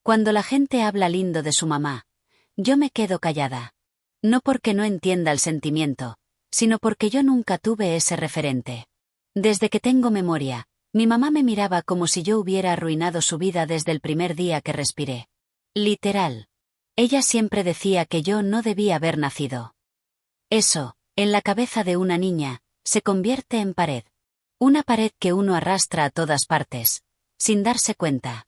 Cuando la gente habla lindo de su mamá, yo me quedo callada. No porque no entienda el sentimiento, sino porque yo nunca tuve ese referente. Desde que tengo memoria, mi mamá me miraba como si yo hubiera arruinado su vida desde el primer día que respiré. Literal. Ella siempre decía que yo no debía haber nacido. Eso, en la cabeza de una niña, se convierte en pared. Una pared que uno arrastra a todas partes, sin darse cuenta.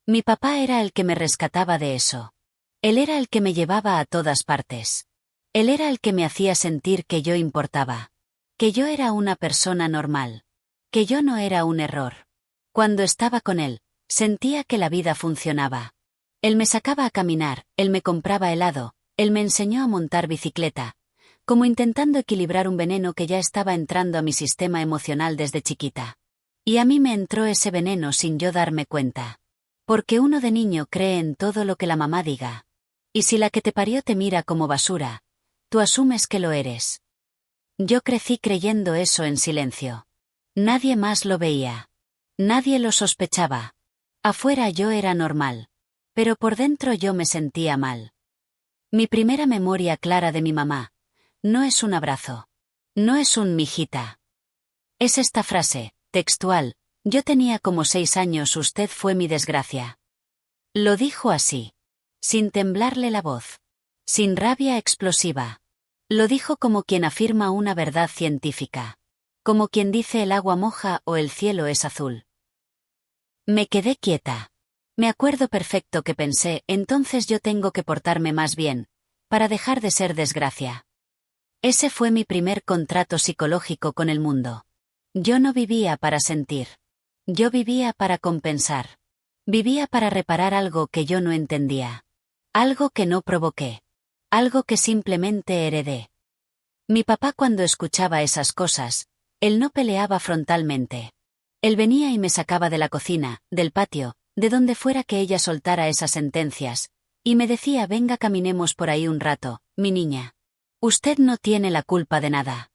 Mi papá era el que me rescataba de eso. Él era el que me llevaba a todas partes. Él era el que me hacía sentir que yo importaba. Que yo era una persona normal. Que yo no era un error. Cuando estaba con él, sentía que la vida funcionaba. Él me sacaba a caminar, él me compraba helado, él me enseñó a montar bicicleta, como intentando equilibrar un veneno que ya estaba entrando a mi sistema emocional desde chiquita. Y a mí me entró ese veneno sin yo darme cuenta. Porque uno de niño cree en todo lo que la mamá diga. Y si la que te parió te mira como basura, tú asumes que lo eres. Yo crecí creyendo eso en silencio. Nadie más lo veía. Nadie lo sospechaba. Afuera yo era normal. Pero por dentro yo me sentía mal. Mi primera memoria clara de mi mamá no es un abrazo. No es un mijita. Es esta frase, textual: yo tenía como 6 años, usted fue mi desgracia. Lo dijo así. Sin temblarle la voz. Sin rabia explosiva. Lo dijo como quien afirma una verdad científica. Como quien dice el agua moja o el cielo es azul. Me quedé quieta. Me acuerdo perfecto que pensé, entonces yo tengo que portarme más bien, para dejar de ser desgracia. Ese fue mi primer contrato psicológico con el mundo. Yo no vivía para sentir. Yo vivía para compensar. Vivía para reparar algo que yo no entendía. Algo que no provoqué. Algo que simplemente heredé. Mi papá, cuando escuchaba esas cosas, él no peleaba frontalmente. Él venía y me sacaba de la cocina, del patio, de donde fuera que ella soltara esas sentencias, y me decía: venga, caminemos por ahí un rato, mi niña. Usted no tiene la culpa de nada.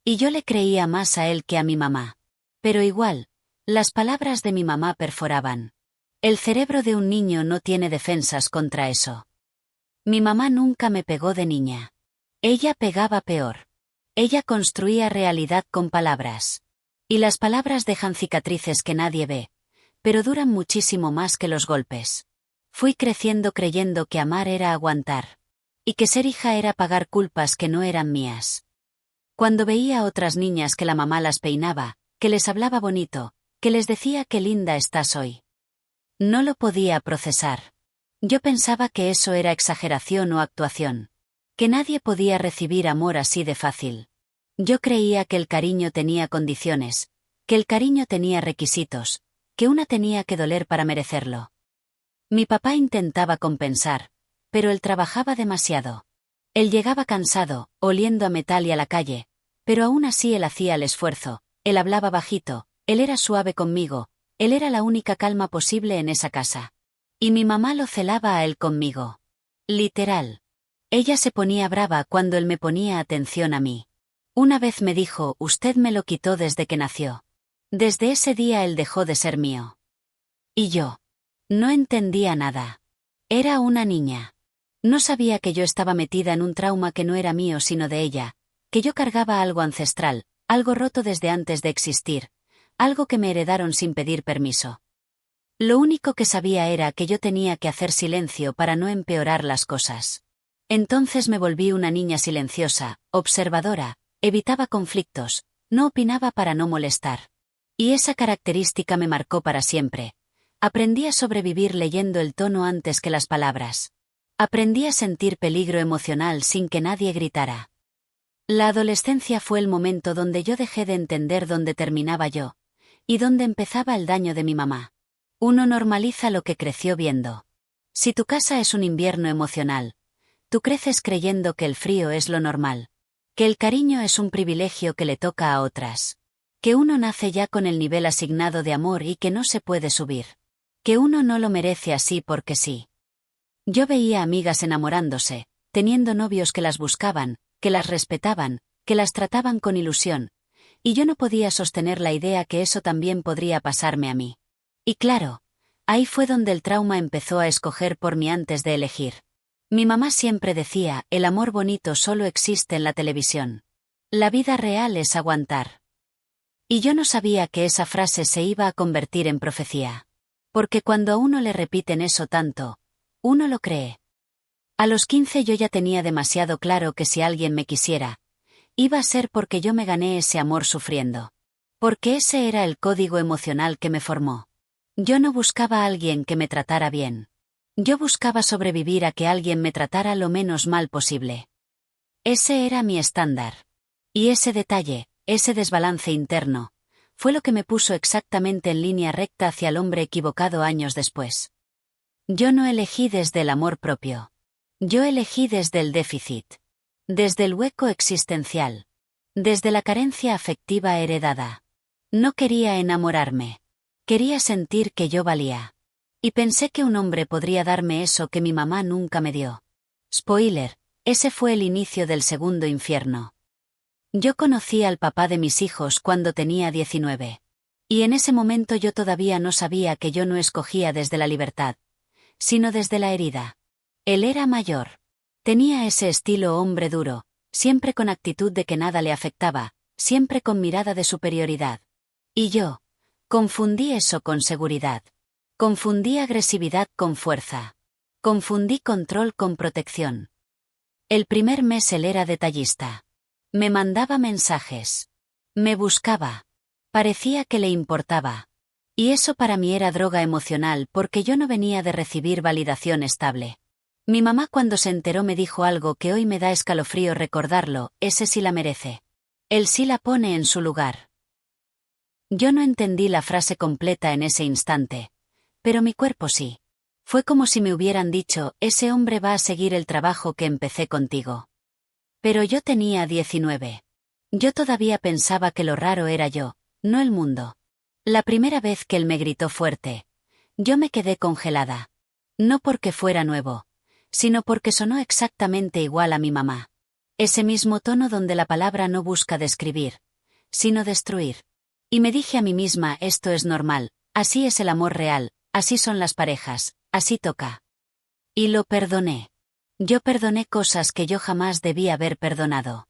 Y yo le creía más a él que a mi mamá. Pero igual, las palabras de mi mamá perforaban. El cerebro de un niño no tiene defensas contra eso. Mi mamá nunca me pegó de niña. Ella pegaba peor. Ella construía realidad con palabras. Y las palabras dejan cicatrices que nadie ve, pero duran muchísimo más que los golpes. Fui creciendo creyendo que amar era aguantar. Y que ser hija era pagar culpas que no eran mías. Cuando veía a otras niñas que la mamá las peinaba, que les hablaba bonito, que les decía qué linda estás hoy. No lo podía procesar. Yo pensaba que eso era exageración o actuación. Que nadie podía recibir amor así de fácil. Yo creía que el cariño tenía condiciones, que el cariño tenía requisitos, que una tenía que doler para merecerlo. Mi papá intentaba compensar, pero él trabajaba demasiado. Él llegaba cansado, oliendo a metal y a la calle, pero aún así él hacía el esfuerzo, él hablaba bajito, él era suave conmigo, él era la única calma posible en esa casa. Y mi mamá lo celaba a él conmigo. Literal. Ella se ponía brava cuando él me ponía atención a mí. Una vez me dijo: usted me lo quitó desde que nació. Desde ese día él dejó de ser mío. Y yo. No entendía nada. Era una niña. No sabía que yo estaba metida en un trauma que no era mío sino de ella, que yo cargaba algo ancestral, algo roto desde antes de existir, algo que me heredaron sin pedir permiso. Lo único que sabía era que yo tenía que hacer silencio para no empeorar las cosas. Entonces me volví una niña silenciosa, observadora, evitaba conflictos, no opinaba para no molestar. Y esa característica me marcó para siempre. Aprendí a sobrevivir leyendo el tono antes que las palabras. Aprendí a sentir peligro emocional sin que nadie gritara. La adolescencia fue el momento donde yo dejé de entender dónde terminaba yo, y dónde empezaba el daño de mi mamá. Uno normaliza lo que creció viendo. Si tu casa es un invierno emocional, tú creces creyendo que el frío es lo normal, que el cariño es un privilegio que le toca a otras, que uno nace ya con el nivel asignado de amor y que no se puede subir, que uno no lo merece así porque sí. Yo veía amigas enamorándose, teniendo novios que las buscaban, que las respetaban, que las trataban con ilusión, y yo no podía sostener la idea que eso también podría pasarme a mí. Y claro, Ahí fue donde el trauma empezó a escoger por mí antes de elegir. Mi mamá siempre decía, el amor bonito solo existe en la televisión. La vida real es aguantar. Y yo no sabía que esa frase se iba a convertir en profecía. Porque cuando a uno le repiten eso tanto, uno lo cree. A los 15 yo ya tenía demasiado claro que si alguien me quisiera, iba a ser porque yo me gané ese amor sufriendo. Porque ese era el código emocional que me formó. Yo no buscaba a alguien que me tratara bien. Yo buscaba sobrevivir a que alguien me tratara lo menos mal posible. Ese era mi estándar. Y ese detalle, ese desbalance interno, fue lo que me puso exactamente en línea recta hacia el hombre equivocado años después. Yo no elegí desde el amor propio. Yo elegí desde el déficit. Desde el hueco existencial. Desde la carencia afectiva heredada. No quería enamorarme. Quería sentir que yo valía. Y pensé que un hombre podría darme eso que mi mamá nunca me dio. Spoiler, ese fue el inicio del segundo infierno. Yo conocí al papá de mis hijos cuando tenía 19. Y en ese momento yo todavía no sabía que yo no escogía desde la libertad, sino desde la herida. Él era mayor. Tenía ese estilo hombre duro, siempre con actitud de que nada le afectaba, siempre con mirada de superioridad. Y yo confundí eso con seguridad. Confundí agresividad con fuerza. Confundí control con protección. El primer mes él era detallista. Me mandaba mensajes. Me buscaba. Parecía que le importaba. Y eso para mí era droga emocional porque yo no venía de recibir validación estable. Mi mamá cuando se enteró me dijo algo que hoy me da escalofrío recordarlo, ese sí la merece. Él sí la pone en su lugar. Yo no entendí la frase completa en ese instante. Pero mi cuerpo sí. Fue como si me hubieran dicho, ese hombre va a seguir el trabajo que empecé contigo. Pero yo tenía 19. Yo todavía pensaba que lo raro era yo, no el mundo. La primera vez que él me gritó fuerte, yo me quedé congelada. No porque fuera nuevo, sino porque sonó exactamente igual a mi mamá. Ese mismo tono donde la palabra no busca describir, sino destruir. Y me dije a mí misma, esto es normal, así es el amor real, así son las parejas, así toca. Y lo perdoné. Yo perdoné cosas que yo jamás debía haber perdonado.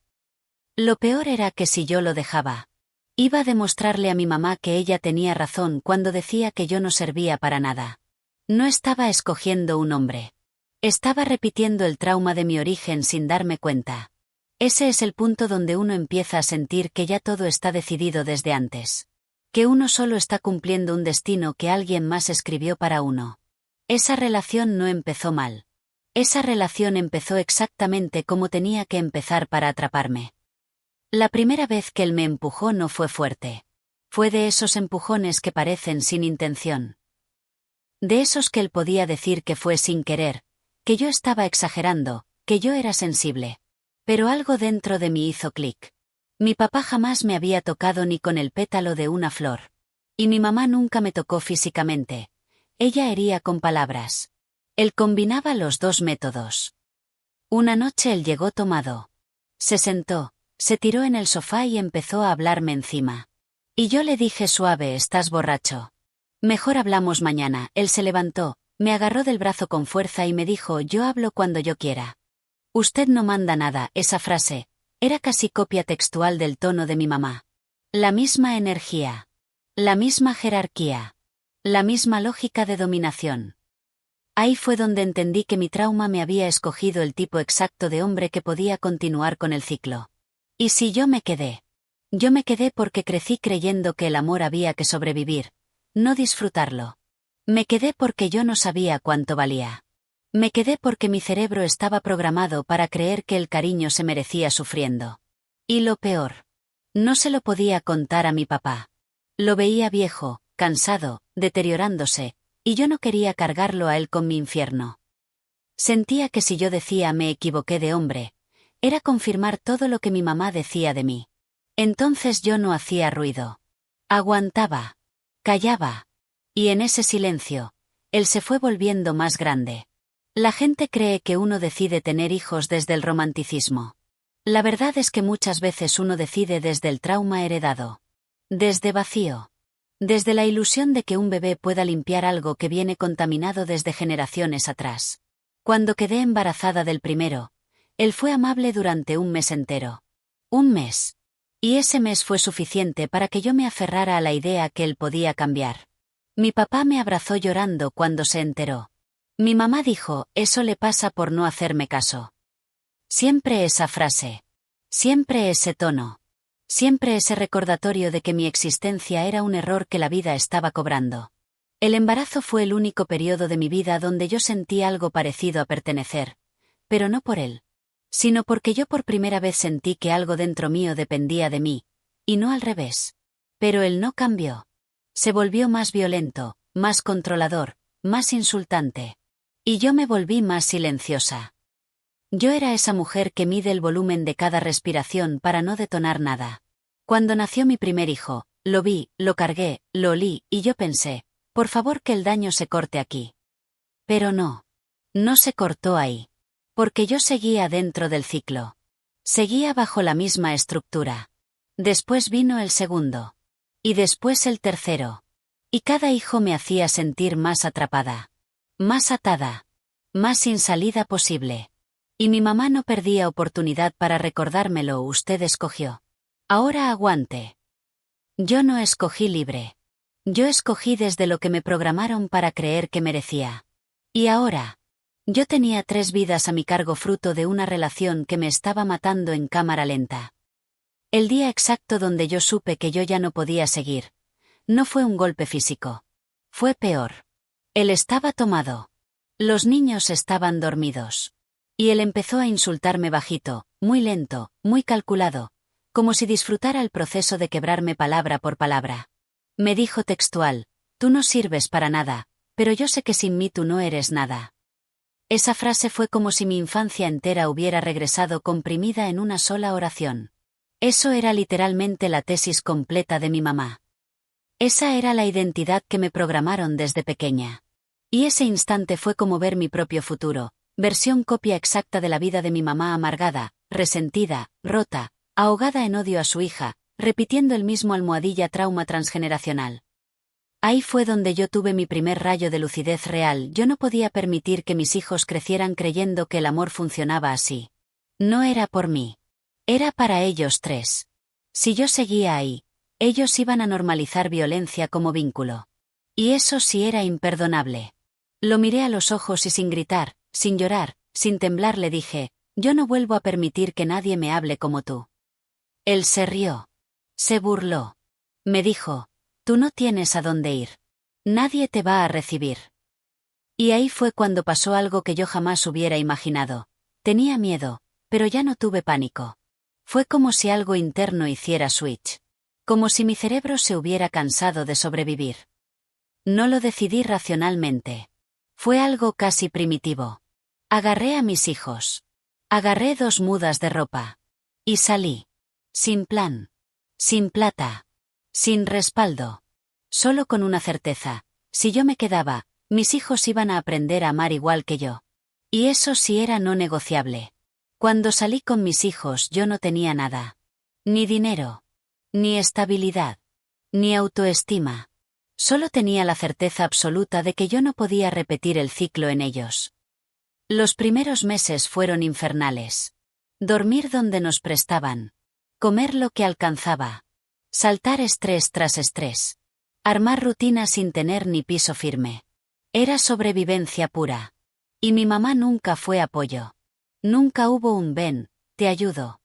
Lo peor era que si yo lo dejaba, iba a demostrarle a mi mamá que ella tenía razón cuando decía que yo no servía para nada. No estaba escogiendo un hombre. Estaba repitiendo el trauma de mi origen sin darme cuenta. Ese es el punto donde uno empieza a sentir que ya todo está decidido desde antes. Que uno solo está cumpliendo un destino que alguien más escribió para uno. Esa relación no empezó mal. Esa relación empezó exactamente como tenía que empezar para atraparme. La primera vez que él me empujó no fue fuerte. Fue de esos empujones que parecen sin intención. De esos que él podía decir que fue sin querer, que yo estaba exagerando, que yo era sensible. Pero algo dentro de mí hizo clic. Mi papá jamás me había tocado ni con el pétalo de una flor. Y mi mamá nunca me tocó físicamente. Ella hería con palabras. Él combinaba los dos métodos. Una noche él llegó tomado. Se sentó, se tiró en el sofá y empezó a hablarme encima. Y yo le dije suave, estás borracho. Mejor hablamos mañana. Él se levantó, me agarró del brazo con fuerza y me dijo, yo hablo cuando yo quiera. Usted no manda nada, esa frase era casi copia textual del tono de mi mamá. La misma energía. La misma jerarquía. La misma lógica de dominación. Ahí fue donde entendí que mi trauma me había escogido el tipo exacto de hombre que podía continuar con el ciclo. Y si yo me quedé. Yo me quedé porque crecí creyendo que el amor había que sobrevivir, no disfrutarlo. Me quedé porque yo no sabía cuánto valía. Me quedé porque mi cerebro estaba programado para creer que el cariño se merecía sufriendo. Y lo peor. No se lo podía contar a mi papá. Lo veía viejo, cansado, deteriorándose, y yo no quería cargarlo a él con mi infierno. Sentía que si yo decía me equivoqué de hombre, era confirmar todo lo que mi mamá decía de mí. Entonces yo no hacía ruido. Aguantaba. Callaba. Y en ese silencio, él se fue volviendo más grande. La gente cree que uno decide tener hijos desde el romanticismo. La verdad es que muchas veces uno decide desde el trauma heredado. Desde vacío. Desde la ilusión de que un bebé pueda limpiar algo que viene contaminado desde generaciones atrás. Cuando quedé embarazada del primero, él fue amable durante un mes entero. Un mes. Y ese mes fue suficiente para que yo me aferrara a la idea que él podía cambiar. Mi papá me abrazó llorando cuando se enteró. Mi mamá dijo, eso le pasa por no hacerme caso. Siempre esa frase. Siempre ese tono. Siempre ese recordatorio de que mi existencia era un error que la vida estaba cobrando. El embarazo fue el único periodo de mi vida donde yo sentí algo parecido a pertenecer, pero no por él, sino porque yo por primera vez sentí que algo dentro mío dependía de mí, y no al revés. Pero él no cambió. Se volvió más violento, más controlador, más insultante. Y yo me volví más silenciosa. Yo era esa mujer que mide el volumen de cada respiración para no detonar nada. Cuando nació mi primer hijo, lo vi, lo cargué, lo olí, y yo pensé, por favor que el daño se corte aquí. Pero no. No se cortó ahí. Porque yo seguía dentro del ciclo. Seguía bajo la misma estructura. Después vino el segundo. Y después el tercero. Y cada hijo me hacía sentir más atrapada. Más atada. Más sin salida posible. Y mi mamá no perdía oportunidad para recordármelo. Usted escogió. Ahora aguante. Yo no escogí libre. Yo escogí desde lo que me programaron para creer que merecía. Y ahora. Yo tenía 3 vidas a mi cargo fruto de una relación que me estaba matando en cámara lenta. El día exacto donde yo supe que yo ya no podía seguir. No fue un golpe físico. Fue peor. Él estaba tomado. Los niños estaban dormidos. Y él empezó a insultarme bajito, muy lento, muy calculado, como si disfrutara el proceso de quebrarme palabra por palabra. Me dijo textual, tú no sirves para nada, pero yo sé que sin mí tú no eres nada. Esa frase fue como si mi infancia entera hubiera regresado comprimida en una sola oración. Eso era literalmente la tesis completa de mi mamá. Esa era la identidad que me programaron desde pequeña. Y ese instante fue como ver mi propio futuro, versión copia exacta de la vida de mi mamá amargada, resentida, rota, ahogada en odio a su hija, repitiendo el mismo almohadilla trauma transgeneracional. Ahí fue donde yo tuve mi primer rayo de lucidez real. Yo no podía permitir que mis hijos crecieran creyendo que el amor funcionaba así. No era por mí. Era para ellos 3. Si yo seguía ahí, ellos iban a normalizar violencia como vínculo. Y eso sí era imperdonable. Lo miré a los ojos y sin gritar, sin llorar, sin temblar le dije, yo no vuelvo a permitir que nadie me hable como tú. Él se rió. Se burló. Me dijo, tú no tienes a dónde ir. Nadie te va a recibir. Y ahí fue cuando pasó algo que yo jamás hubiera imaginado. Tenía miedo, pero ya no tuve pánico. Fue como si algo interno hiciera switch. Como si mi cerebro se hubiera cansado de sobrevivir. No lo decidí racionalmente. Fue algo casi primitivo. Agarré a mis hijos. Agarré 2 mudas de ropa. Y salí. Sin plan. Sin plata. Sin respaldo. Solo con una certeza. Si yo me quedaba, mis hijos iban a aprender a amar igual que yo. Y eso sí era no negociable. Cuando salí con mis hijos yo no tenía nada. Ni dinero. Ni estabilidad. Ni autoestima. Solo tenía la certeza absoluta de que yo no podía repetir el ciclo en ellos. Los primeros meses fueron infernales. Dormir donde nos prestaban. Comer lo que alcanzaba. Saltar estrés tras estrés. Armar rutinas sin tener ni piso firme. Era sobrevivencia pura. Y mi mamá nunca fue apoyo. Nunca hubo un ven, te ayudo.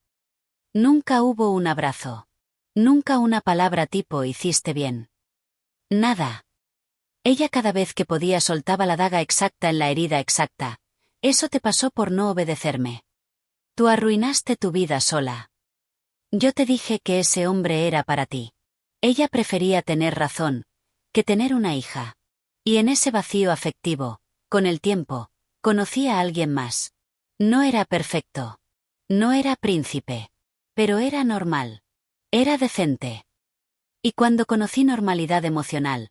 Nunca hubo un abrazo. Nunca una palabra tipo hiciste bien. Nada. Ella cada vez que podía soltaba la daga exacta en la herida exacta. Eso te pasó por no obedecerme. Tú arruinaste tu vida sola. Yo te dije que ese hombre era para ti. Ella prefería tener razón, que tener una hija. Y en ese vacío afectivo, con el tiempo, conocí a alguien más. No era perfecto. No era príncipe. Pero era normal. Era decente. Y cuando conocí normalidad emocional,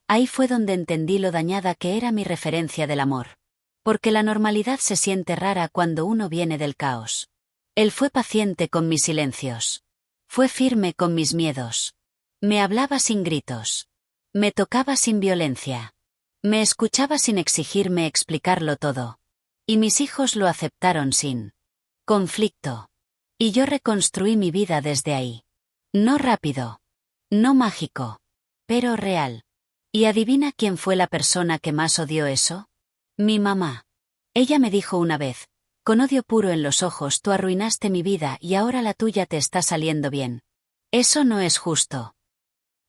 ahí fue donde entendí lo dañada que era mi referencia del amor. Porque la normalidad se siente rara cuando uno viene del caos. Él fue paciente con mis silencios. Fue firme con mis miedos. Me hablaba sin gritos. Me tocaba sin violencia. Me escuchaba sin exigirme explicarlo todo. Y mis hijos lo aceptaron sin conflicto. Y yo reconstruí mi vida desde ahí. No rápido. No mágico. Pero real. ¿Y adivina quién fue la persona que más odió eso? Mi mamá. Ella me dijo una vez, con odio puro en los ojos: tú arruinaste mi vida y ahora la tuya te está saliendo bien. Eso no es justo.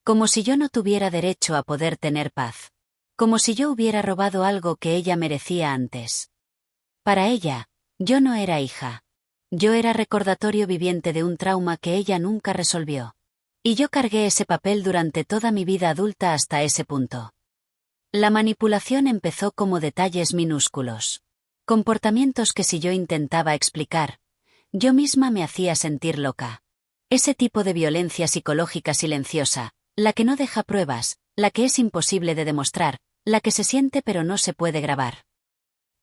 Como si yo no tuviera derecho a poder tener paz. Como si yo hubiera robado algo que ella merecía antes. Para ella, yo no era hija. Yo era recordatorio viviente de un trauma que ella nunca resolvió. Y yo cargué ese papel durante toda mi vida adulta hasta ese punto. La manipulación empezó como detalles minúsculos. Comportamientos que si yo intentaba explicar, yo misma me hacía sentir loca. Ese tipo de violencia psicológica silenciosa, la que no deja pruebas, la que es imposible de demostrar, la que se siente pero no se puede grabar.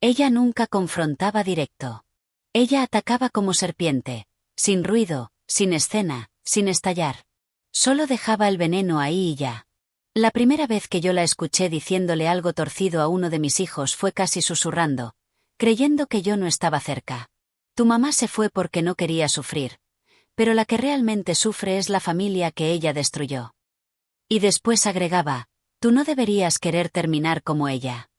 Ella nunca confrontaba directo. Ella atacaba como serpiente, sin ruido, sin escena, sin estallar. Solo dejaba el veneno ahí y ya. La primera vez que yo la escuché diciéndole algo torcido a uno de mis hijos fue casi susurrando, creyendo que yo no estaba cerca. Tu mamá se fue porque no quería sufrir. Pero la que realmente sufre es la familia que ella destruyó. Y después agregaba, tú no deberías querer terminar como ella.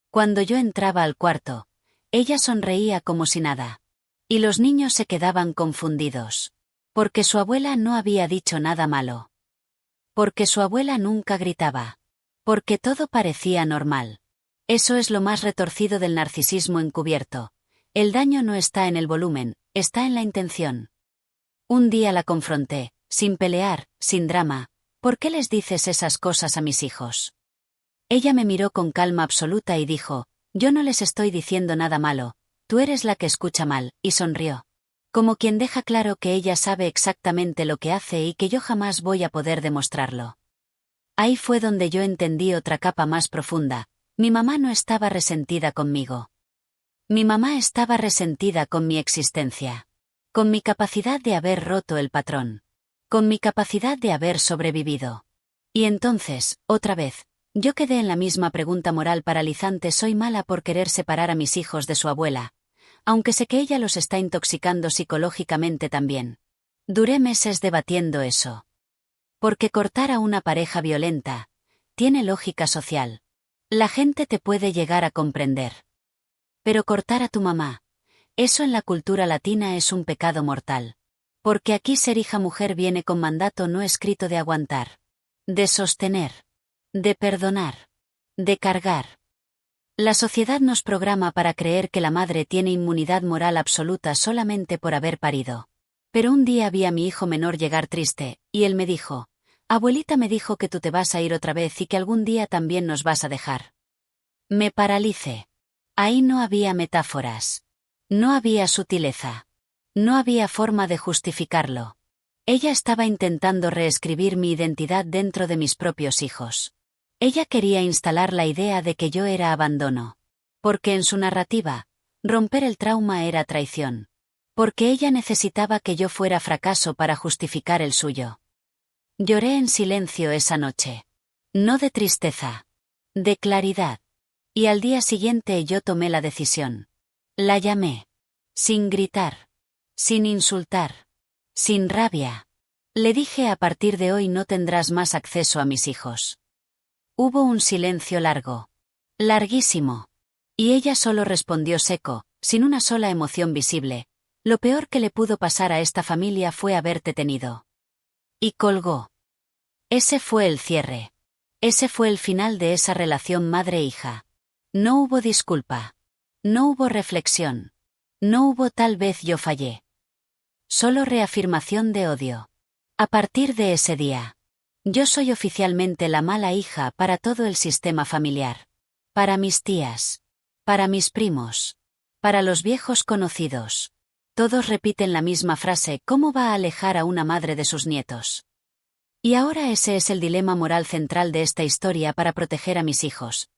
Cuando yo entraba al cuarto, ella sonreía como si nada. Y los niños se quedaban confundidos. Porque su abuela no había dicho nada malo. Porque su abuela nunca gritaba. Porque todo parecía normal. Eso es lo más retorcido del narcisismo encubierto. El daño no está en el volumen, está en la intención. Un día la confronté, sin pelear, sin drama. ¿Por qué les dices esas cosas a mis hijos? Ella me miró con calma absoluta y dijo, yo no les estoy diciendo nada malo, tú eres la que escucha mal, y sonrió. Como quien deja claro que ella sabe exactamente lo que hace y que yo jamás voy a poder demostrarlo. Ahí fue donde yo entendí otra capa más profunda. Mi mamá no estaba resentida conmigo. Mi mamá estaba resentida con mi existencia. Con mi capacidad de haber roto el patrón. Con mi capacidad de haber sobrevivido. Y entonces, otra vez, yo quedé en la misma pregunta moral paralizante: soy mala por querer separar a mis hijos de su abuela. Aunque sé que ella los está intoxicando psicológicamente también. Duré meses debatiendo eso. Porque cortar a una pareja violenta tiene lógica social. La gente te puede llegar a comprender. Pero cortar a tu mamá, eso en la cultura latina es un pecado mortal. Porque aquí ser hija mujer viene con mandato no escrito de aguantar, de sostener, de perdonar, de cargar. La sociedad nos programa para creer que la madre tiene inmunidad moral absoluta solamente por haber parido. Pero un día vi a mi hijo menor llegar triste, y él me dijo, abuelita me dijo que tú te vas a ir otra vez y que algún día también nos vas a dejar. Me paralicé. Ahí no había metáforas. No había sutileza. No había forma de justificarlo. Ella estaba intentando reescribir mi identidad dentro de mis propios hijos. Ella quería instalar la idea de que yo era abandono. Porque en su narrativa, romper el trauma era traición. Porque ella necesitaba que yo fuera fracaso para justificar el suyo. Lloré en silencio esa noche. No de tristeza. De claridad. Y al día siguiente yo tomé la decisión. La llamé. Sin gritar. Sin insultar. Sin rabia. Le dije: a partir de hoy no tendrás más acceso a mis hijos. Hubo un silencio largo. Larguísimo. Y ella solo respondió seco, sin una sola emoción visible: lo peor que le pudo pasar a esta familia fue haberte tenido. Y colgó. Ese fue el cierre. Ese fue el final de esa relación madre-hija. No hubo disculpa. No hubo reflexión. No hubo tal vez yo fallé. Solo reafirmación de odio. A partir de ese día, yo soy oficialmente la mala hija para todo el sistema familiar. Para mis tías. Para mis primos. Para los viejos conocidos. Todos repiten la misma frase: ¿cómo va a alejar a una madre de sus nietos? Y ahora ese es el dilema moral central de esta historia para proteger a mis hijos.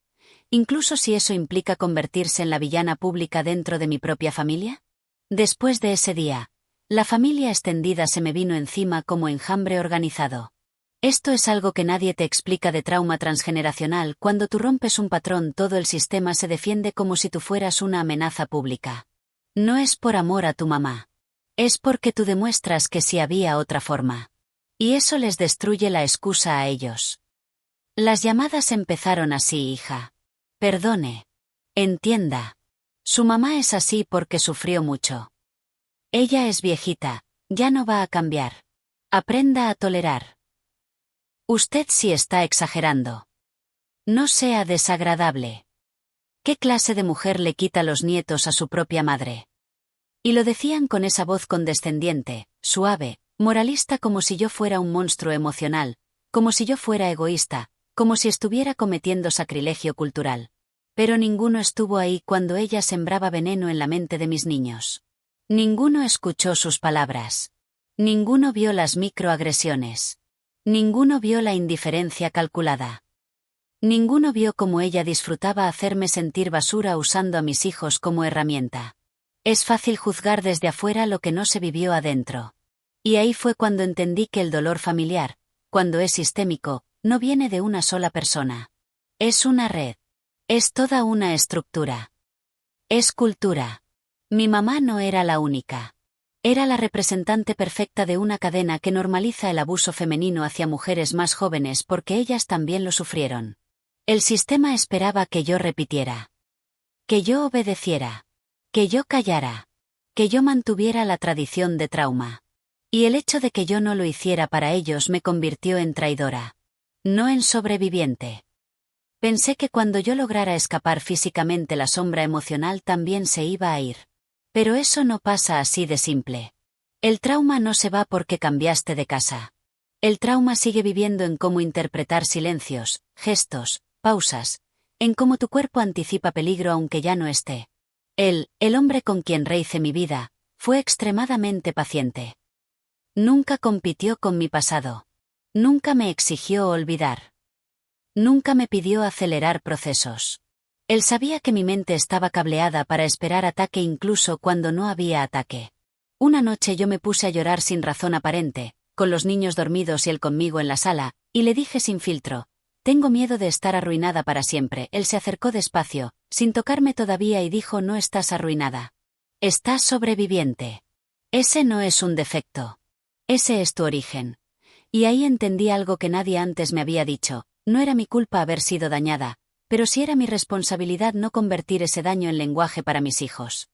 Incluso si eso implica convertirse en la villana pública dentro de mi propia familia. Después de ese día, la familia extendida se me vino encima como enjambre organizado. Esto es algo que nadie te explica de trauma transgeneracional. Cuando tú rompes un patrón, todo el sistema se defiende como si tú fueras una amenaza pública. No es por amor a tu mamá. Es porque tú demuestras que sí había otra forma. Y eso les destruye la excusa a ellos. Las llamadas empezaron así, hija. Perdone. Entienda. Su mamá es así porque sufrió mucho. Ella es viejita, ya no va a cambiar. Aprenda a tolerar. Usted sí está exagerando. No sea desagradable. ¿Qué clase de mujer le quita los nietos a su propia madre? Y lo decían con esa voz condescendiente, suave, moralista, como si yo fuera un monstruo emocional, como si yo fuera egoísta, como si estuviera cometiendo sacrilegio cultural. Pero ninguno estuvo ahí cuando ella sembraba veneno en la mente de mis niños. Ninguno escuchó sus palabras. Ninguno vio las microagresiones. Ninguno vio la indiferencia calculada. Ninguno vio cómo ella disfrutaba hacerme sentir basura usando a mis hijos como herramienta. Es fácil juzgar desde afuera lo que no se vivió adentro. Y ahí fue cuando entendí que el dolor familiar, cuando es sistémico, no viene de una sola persona. Es una red. Es toda una estructura. Es cultura. Mi mamá no era la única. Era la representante perfecta de una cadena que normaliza el abuso femenino hacia mujeres más jóvenes porque ellas también lo sufrieron. El sistema esperaba que yo repitiera. Que yo obedeciera. Que yo callara. Que yo mantuviera la tradición de trauma. Y el hecho de que yo no lo hiciera para ellos me convirtió en traidora. No en sobreviviente. Pensé que cuando yo lograra escapar físicamente la sombra emocional también se iba a ir. Pero eso no pasa así de simple. El trauma no se va porque cambiaste de casa. El trauma sigue viviendo en cómo interpretar silencios, gestos, pausas, en cómo tu cuerpo anticipa peligro aunque ya no esté. El hombre con quien rehice mi vida, fue extremadamente paciente. Nunca compitió con mi pasado. Nunca me exigió olvidar. Nunca me pidió acelerar procesos. Él sabía que mi mente estaba cableada para esperar ataque incluso cuando no había ataque. Una noche yo me puse a llorar sin razón aparente, con los niños dormidos y él conmigo en la sala, y le dije sin filtro: tengo miedo de estar arruinada para siempre. Él se acercó despacio, sin tocarme todavía, y dijo: no estás arruinada. Estás sobreviviente. Ese no es un defecto. Ese es tu origen. Y ahí entendí algo que nadie antes me había dicho: no era mi culpa haber sido dañada, pero sí era mi responsabilidad no convertir ese daño en lenguaje para mis hijos.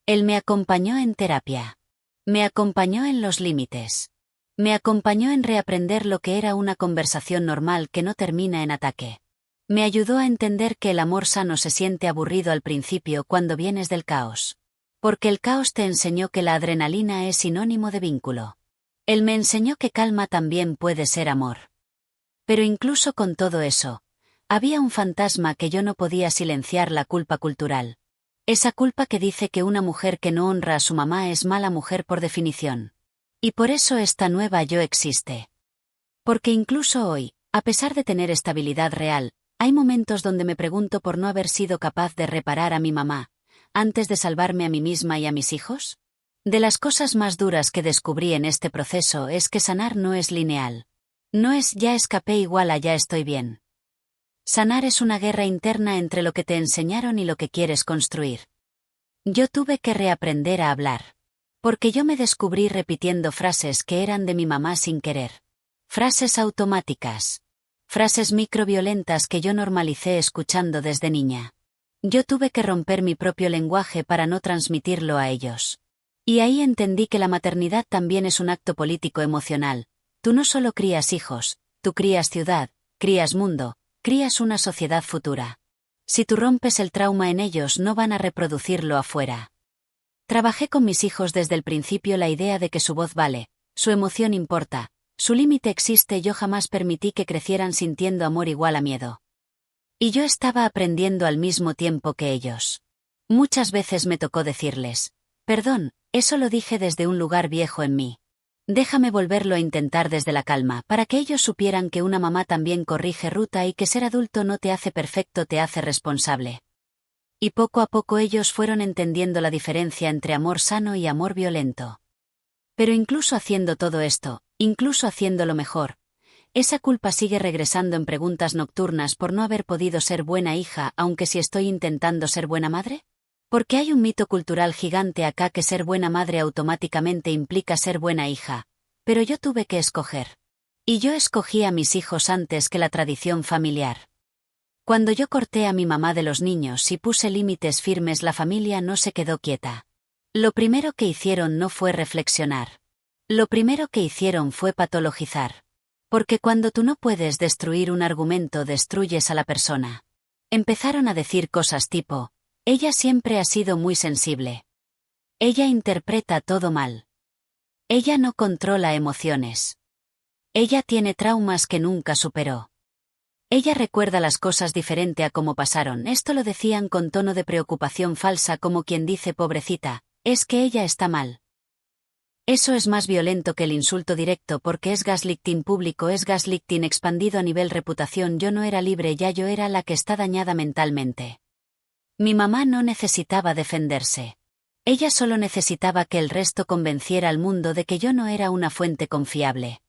Él me acompañó en terapia. Me acompañó en los límites. Me acompañó en reaprender lo que era una conversación normal que no termina en ataque. Me ayudó a entender que el amor sano se siente aburrido al principio cuando vienes del caos. Porque el caos te enseñó que la adrenalina es sinónimo de vínculo. Él me enseñó que calma también puede ser amor. Pero incluso con todo eso, había un fantasma que yo no podía silenciar: la culpa cultural. Esa culpa que dice que una mujer que no honra a su mamá es mala mujer por definición. Y por eso esta nueva yo existe. Porque incluso hoy, a pesar de tener estabilidad real, hay momentos donde me pregunto por no haber sido capaz de reparar a mi mamá, antes de salvarme a mí misma y a mis hijos. De las cosas más duras que descubrí en este proceso es que sanar no es lineal. No es ya escapé igual a ya estoy bien. Sanar es una guerra interna entre lo que te enseñaron y lo que quieres construir. Yo tuve que reaprender a hablar. Porque yo me descubrí repitiendo frases que eran de mi mamá sin querer. Frases automáticas. Frases microviolentas que yo normalicé escuchando desde niña. Yo tuve que romper mi propio lenguaje para no transmitirlo a ellos. Y ahí entendí que la maternidad también es un acto político emocional. Tú no solo crías hijos, tú crías ciudad, crías mundo, crías una sociedad futura. Si tú rompes el trauma en ellos, no van a reproducirlo afuera. Trabajé con mis hijos desde el principio la idea de que su voz vale, su emoción importa, su límite existe. Yo jamás permití que crecieran sintiendo amor igual a miedo. Y yo estaba aprendiendo al mismo tiempo que ellos. Muchas veces me tocó decirles: perdón, eso lo dije desde un lugar viejo en mí. Déjame volverlo a intentar desde la calma, para que ellos supieran que una mamá también corrige ruta y que ser adulto no te hace perfecto, te hace responsable. Y poco a poco ellos fueron entendiendo la diferencia entre amor sano y amor violento. Pero incluso haciendo todo esto, incluso haciéndolo mejor, Esa culpa sigue regresando en preguntas nocturnas por no haber podido ser buena hija, aunque si estoy intentando ser buena madre. Porque hay un mito cultural gigante acá que ser buena madre automáticamente implica ser buena hija. Pero yo tuve que escoger. Y yo escogí a mis hijos antes que la tradición familiar. Cuando yo corté a mi mamá de los niños y puse límites firmes, la familia no se quedó quieta. Lo primero que hicieron no fue reflexionar. Lo primero que hicieron fue patologizar. Porque cuando tú no puedes destruir un argumento, destruyes a la persona. Empezaron a decir cosas tipo: ella siempre ha sido muy sensible. Ella interpreta todo mal. Ella no controla emociones. Ella tiene traumas que nunca superó. Ella recuerda las cosas diferente a cómo pasaron. Esto lo decían con tono de preocupación falsa, como quien dice: pobrecita, es que ella está mal. Eso es más violento que el insulto directo porque es gaslighting público, es gaslighting expandido a nivel reputación. Yo no era libre, ya yo era la que está dañada mentalmente. Mi mamá no necesitaba defenderse. Ella solo necesitaba que el resto convenciera al mundo de que yo no era una fuente confiable.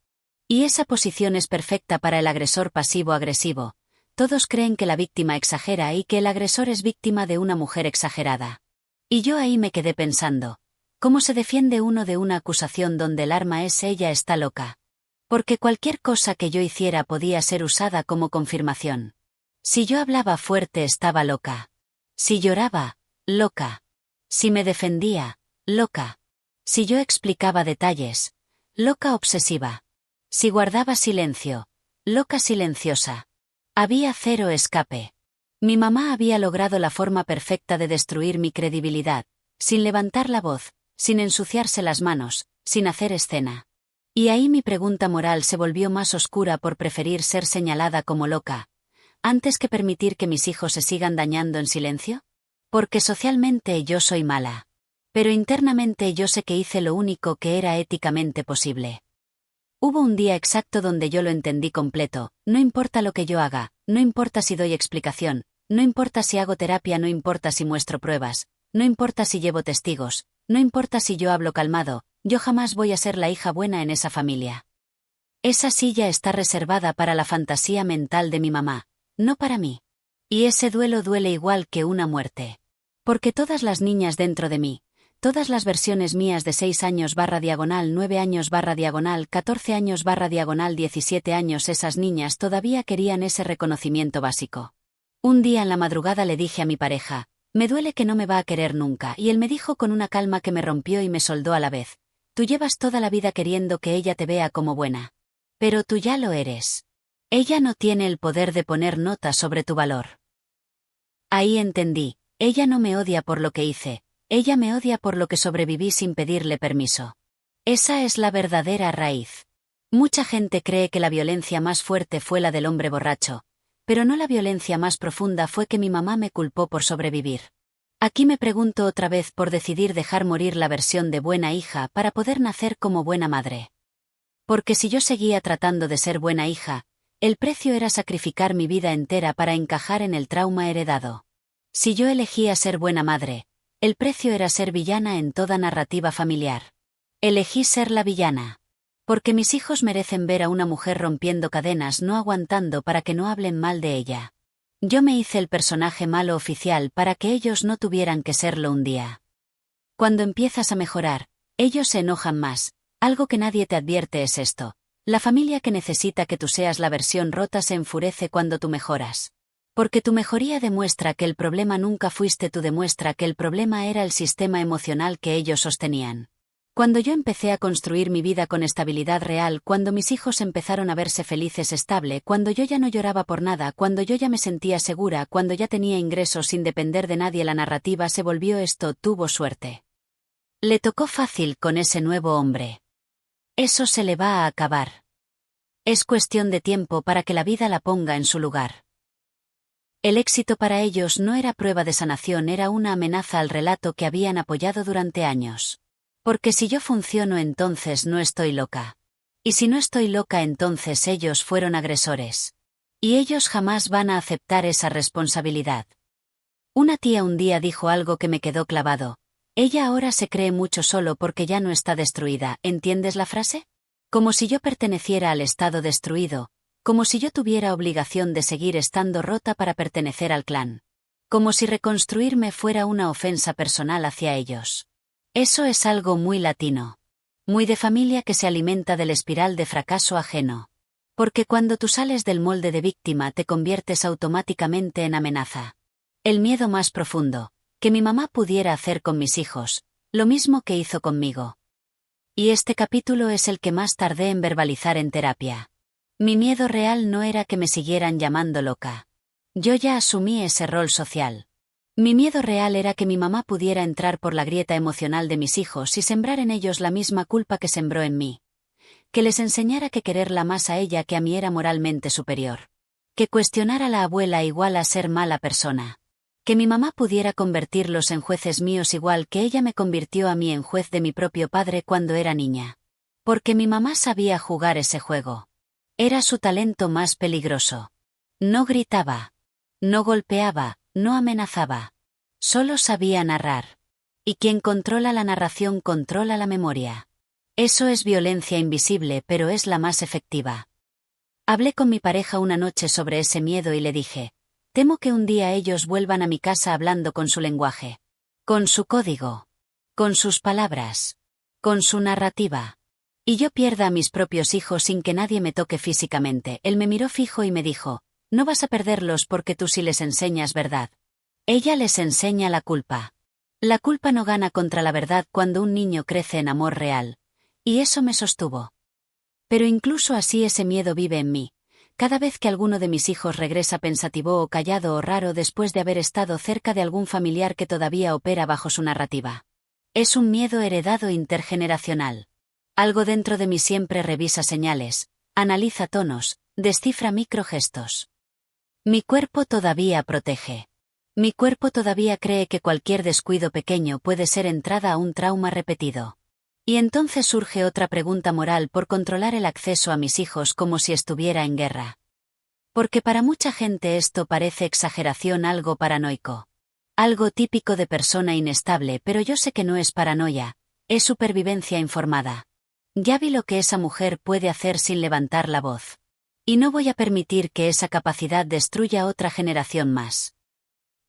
Y esa posición es perfecta para el agresor pasivo-agresivo. Todos creen que la víctima exagera y que el agresor es víctima de una mujer exagerada. Y yo ahí me quedé pensando: ¿cómo se defiende uno de una acusación donde el arma es ella está loca? Porque cualquier cosa que yo hiciera podía ser usada como confirmación. Si yo hablaba fuerte, estaba loca. Si lloraba, loca. Si me defendía, loca. Si yo explicaba detalles, loca obsesiva. Si guardaba silencio, loca silenciosa. Había cero escape. Mi mamá había logrado la forma perfecta de destruir mi credibilidad, sin levantar la voz, sin ensuciarse las manos, sin hacer escena. Y ahí mi pregunta moral se volvió más oscura por preferir ser señalada como loca, antes que permitir que mis hijos se sigan dañando en silencio. Porque socialmente yo soy mala. Pero internamente yo sé que hice lo único que era éticamente posible. Hubo un día exacto donde yo lo entendí completo: no importa lo que yo haga, no importa si doy explicación, no importa si hago terapia, no importa si muestro pruebas, no importa si llevo testigos, no importa si yo hablo calmado, yo jamás voy a ser la hija buena en esa familia. Esa silla está reservada para la fantasía mental de mi mamá, no para mí. Y ese duelo duele igual que una muerte. Porque todas las niñas dentro de mí, todas las versiones mías de 6 años / 9 años / 14 años / 17 años, esas niñas todavía querían ese reconocimiento básico. Un día en la madrugada le dije a mi pareja: me duele que no me va a querer nunca, y él me dijo con una calma que me rompió y me soldó a la vez: tú llevas toda la vida queriendo que ella te vea como buena. Pero tú ya lo eres. Ella no tiene el poder de poner nota sobre tu valor. Ahí entendí: ella no me odia por lo que hice, ella me odia por lo que sobreviví sin pedirle permiso. Esa es la verdadera raíz. Mucha gente cree que la violencia más fuerte fue la del hombre borracho, pero no, la violencia más profunda fue que mi mamá me culpó por sobrevivir. Aquí me pregunto otra vez por decidir dejar morir la versión de buena hija para poder nacer como buena madre. Porque si yo seguía tratando de ser buena hija, el precio era sacrificar mi vida entera para encajar en el trauma heredado. Si yo elegía ser buena madre, el precio era ser villana en toda narrativa familiar. Elegí ser la villana. Porque mis hijos merecen ver a una mujer rompiendo cadenas, no aguantando para que no hablen mal de ella. Yo me hice el personaje malo oficial para que ellos no tuvieran que serlo un día. Cuando empiezas a mejorar, ellos se enojan más. Algo que nadie te advierte es esto: la familia que necesita que tú seas la versión rota se enfurece cuando tú mejoras. Porque tu mejoría demuestra que el problema nunca fuiste tú, demuestra que el problema era el sistema emocional que ellos sostenían. Cuando yo empecé a construir mi vida con estabilidad real, cuando mis hijos empezaron a verse felices, estable, cuando yo ya no lloraba por nada, cuando yo ya me sentía segura, cuando ya tenía ingresos sin depender de nadie, la narrativa se volvió esto: tuvo suerte. Le tocó fácil con ese nuevo hombre. Eso se le va a acabar. Es cuestión de tiempo para que la vida la ponga en su lugar. El éxito para ellos no era prueba de sanación, era una amenaza al relato que habían apoyado durante años. Porque si yo funciono, entonces no estoy loca. Y si no estoy loca, entonces ellos fueron agresores. Y ellos jamás van a aceptar esa responsabilidad. Una tía un día dijo algo que me quedó clavado: ella ahora se cree mucho solo porque ya no está destruida. ¿Entiendes la frase? Como si yo perteneciera al estado destruido, Como si yo tuviera obligación de seguir estando rota para pertenecer al clan. Como si reconstruirme fuera una ofensa personal hacia ellos. Eso es algo muy latino. Muy de familia que se alimenta del espiral de fracaso ajeno. Porque cuando tú sales del molde de víctima te conviertes automáticamente en amenaza. El miedo más profundo, que mi mamá pudiera hacer con mis hijos, lo mismo que hizo conmigo. Y este capítulo es el que más tardé en verbalizar en terapia. Mi miedo real no era que me siguieran llamando loca. Yo ya asumí ese rol social. Mi miedo real era que mi mamá pudiera entrar por la grieta emocional de mis hijos y sembrar en ellos la misma culpa que sembró en mí. Que les enseñara que quererla más a ella que a mí era moralmente superior. Que cuestionar a la abuela igual a ser mala persona. Que mi mamá pudiera convertirlos en jueces míos igual que ella me convirtió a mí en juez de mi propio padre cuando era niña. Porque mi mamá sabía jugar ese juego. Era su talento más peligroso. No gritaba. No golpeaba, no amenazaba. Solo sabía narrar. Y quien controla la narración controla la memoria. Eso es violencia invisible, pero es la más efectiva. Hablé con mi pareja una noche sobre ese miedo y le dije, temo que un día ellos vuelvan a mi casa hablando con su lenguaje. Con su código. Con sus palabras. Con su narrativa. Y yo pierda a mis propios hijos sin que nadie me toque físicamente. Él me miró fijo y me dijo, no vas a perderlos porque tú sí les enseñas verdad. Ella les enseña la culpa. La culpa no gana contra la verdad cuando un niño crece en amor real. Y eso me sostuvo. Pero incluso así ese miedo vive en mí. Cada vez que alguno de mis hijos regresa pensativo o callado o raro después de haber estado cerca de algún familiar que todavía opera bajo su narrativa. Es un miedo heredado intergeneracional. Algo dentro de mí siempre revisa señales, analiza tonos, descifra microgestos. Mi cuerpo todavía protege. Mi cuerpo todavía cree que cualquier descuido pequeño puede ser entrada a un trauma repetido. Y entonces surge otra pregunta moral por controlar el acceso a mis hijos como si estuviera en guerra. Porque para mucha gente esto parece exageración, algo paranoico. Algo típico de persona inestable, pero yo sé que no es paranoia, es supervivencia informada. Ya vi lo que esa mujer puede hacer sin levantar la voz. Y no voy a permitir que esa capacidad destruya otra generación más.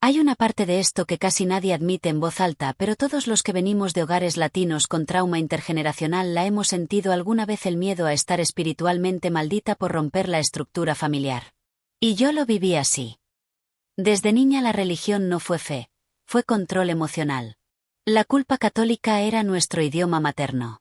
Hay una parte de esto que casi nadie admite en voz alta, pero todos los que venimos de hogares latinos con trauma intergeneracional la hemos sentido alguna vez, el miedo a estar espiritualmente maldita por romper la estructura familiar. Y yo lo viví así. Desde niña la religión no fue fe, fue control emocional. La culpa católica era nuestro idioma materno.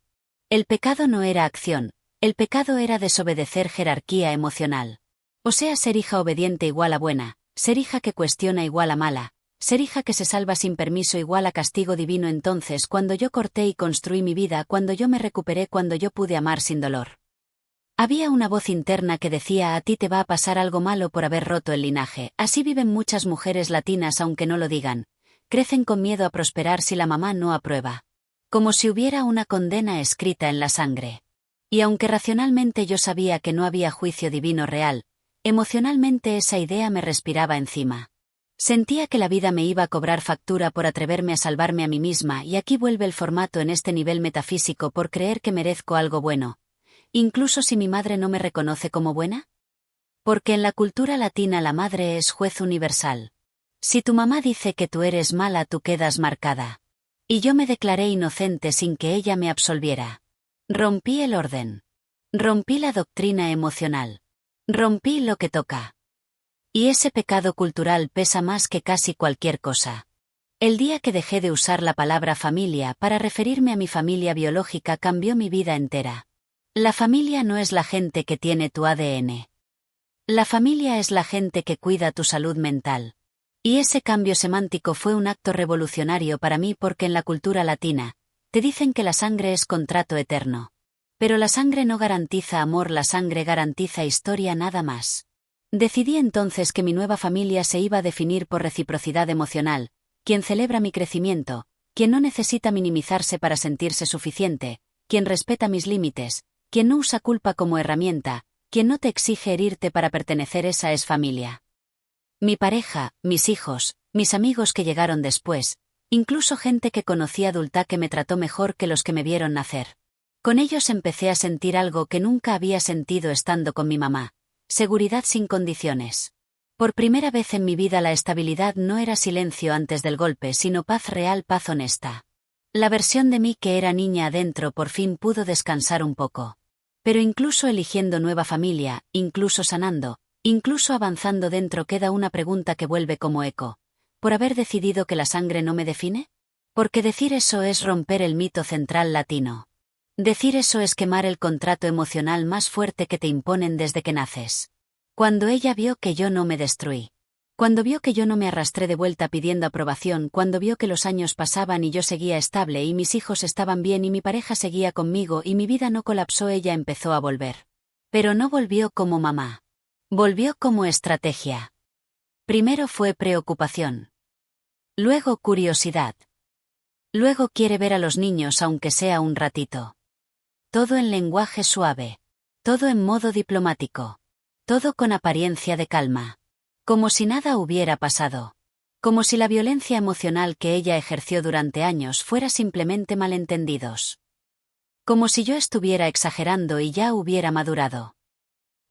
El pecado no era acción, el pecado era desobedecer jerarquía emocional. O sea, ser hija obediente igual a buena. Ser hija que cuestiona igual a mala, ser hija que se salva sin permiso igual a castigo divino. Entonces, cuando yo corté y construí mi vida, cuando yo me recuperé, cuando yo pude amar sin dolor. Había una voz interna que decía, a ti te va a pasar algo malo por haber roto el linaje. Así viven muchas mujeres latinas aunque no lo digan. Crecen con miedo a prosperar si la mamá no aprueba. Como si hubiera una condena escrita en la sangre. Y aunque racionalmente yo sabía que no había juicio divino real, emocionalmente esa idea me respiraba encima. Sentía que la vida me iba a cobrar factura por atreverme a salvarme a mí misma, y aquí vuelve el formato en este nivel metafísico, por creer que merezco algo bueno. Incluso si mi madre no me reconoce como buena. Porque en la cultura latina la madre es juez universal. Si tu mamá dice que tú eres mala, tú quedas marcada. Y yo me declaré inocente sin que ella me absolviera. Rompí el orden. Rompí la doctrina emocional. Rompí lo que toca. Y ese pecado cultural pesa más que casi cualquier cosa. El día que dejé de usar la palabra familia para referirme a mi familia biológica cambió mi vida entera. La familia no es la gente que tiene tu ADN. La familia es la gente que cuida tu salud mental. Y ese cambio semántico fue un acto revolucionario para mí, porque en la cultura latina, te dicen que la sangre es contrato eterno. Pero la sangre no garantiza amor, la sangre garantiza historia, nada más. Decidí entonces que mi nueva familia se iba a definir por reciprocidad emocional, quien celebra mi crecimiento, quien no necesita minimizarse para sentirse suficiente, quien respeta mis límites, quien no usa culpa como herramienta, quien no te exige herirte para pertenecer. Esa es familia. Mi pareja, mis hijos, mis amigos que llegaron después, incluso gente que conocí adulta que me trató mejor que los que me vieron nacer. Con ellos empecé a sentir algo que nunca había sentido estando con mi mamá. seguridad sin condiciones. Por primera vez en mi vida la estabilidad no era silencio antes del golpe, sino paz real, paz honesta. La versión de mí que era niña adentro por fin pudo descansar un poco. Pero incluso eligiendo nueva familia, incluso sanando, incluso avanzando dentro queda una pregunta que vuelve como eco. ¿Por haber decidido que la sangre no me define? Porque decir eso es romper el mito central latino. Decir eso es quemar el contrato emocional más fuerte que te imponen desde que naces. Cuando ella vio que yo no me destruí. Cuando vio que yo no me arrastré de vuelta pidiendo aprobación, cuando vio que los años pasaban y yo seguía estable y mis hijos estaban bien y mi pareja seguía conmigo y mi vida no colapsó, ella empezó a volver. Pero no volvió como mamá. Volvió como estrategia. Primero fue preocupación. Luego curiosidad. Luego quiere ver a los niños aunque sea un ratito. Todo en lenguaje suave. Todo en modo diplomático. Todo con apariencia de calma. Como si nada hubiera pasado. Como si la violencia emocional que ella ejerció durante años fuera simplemente malentendidos. Como si yo estuviera exagerando y ya hubiera madurado.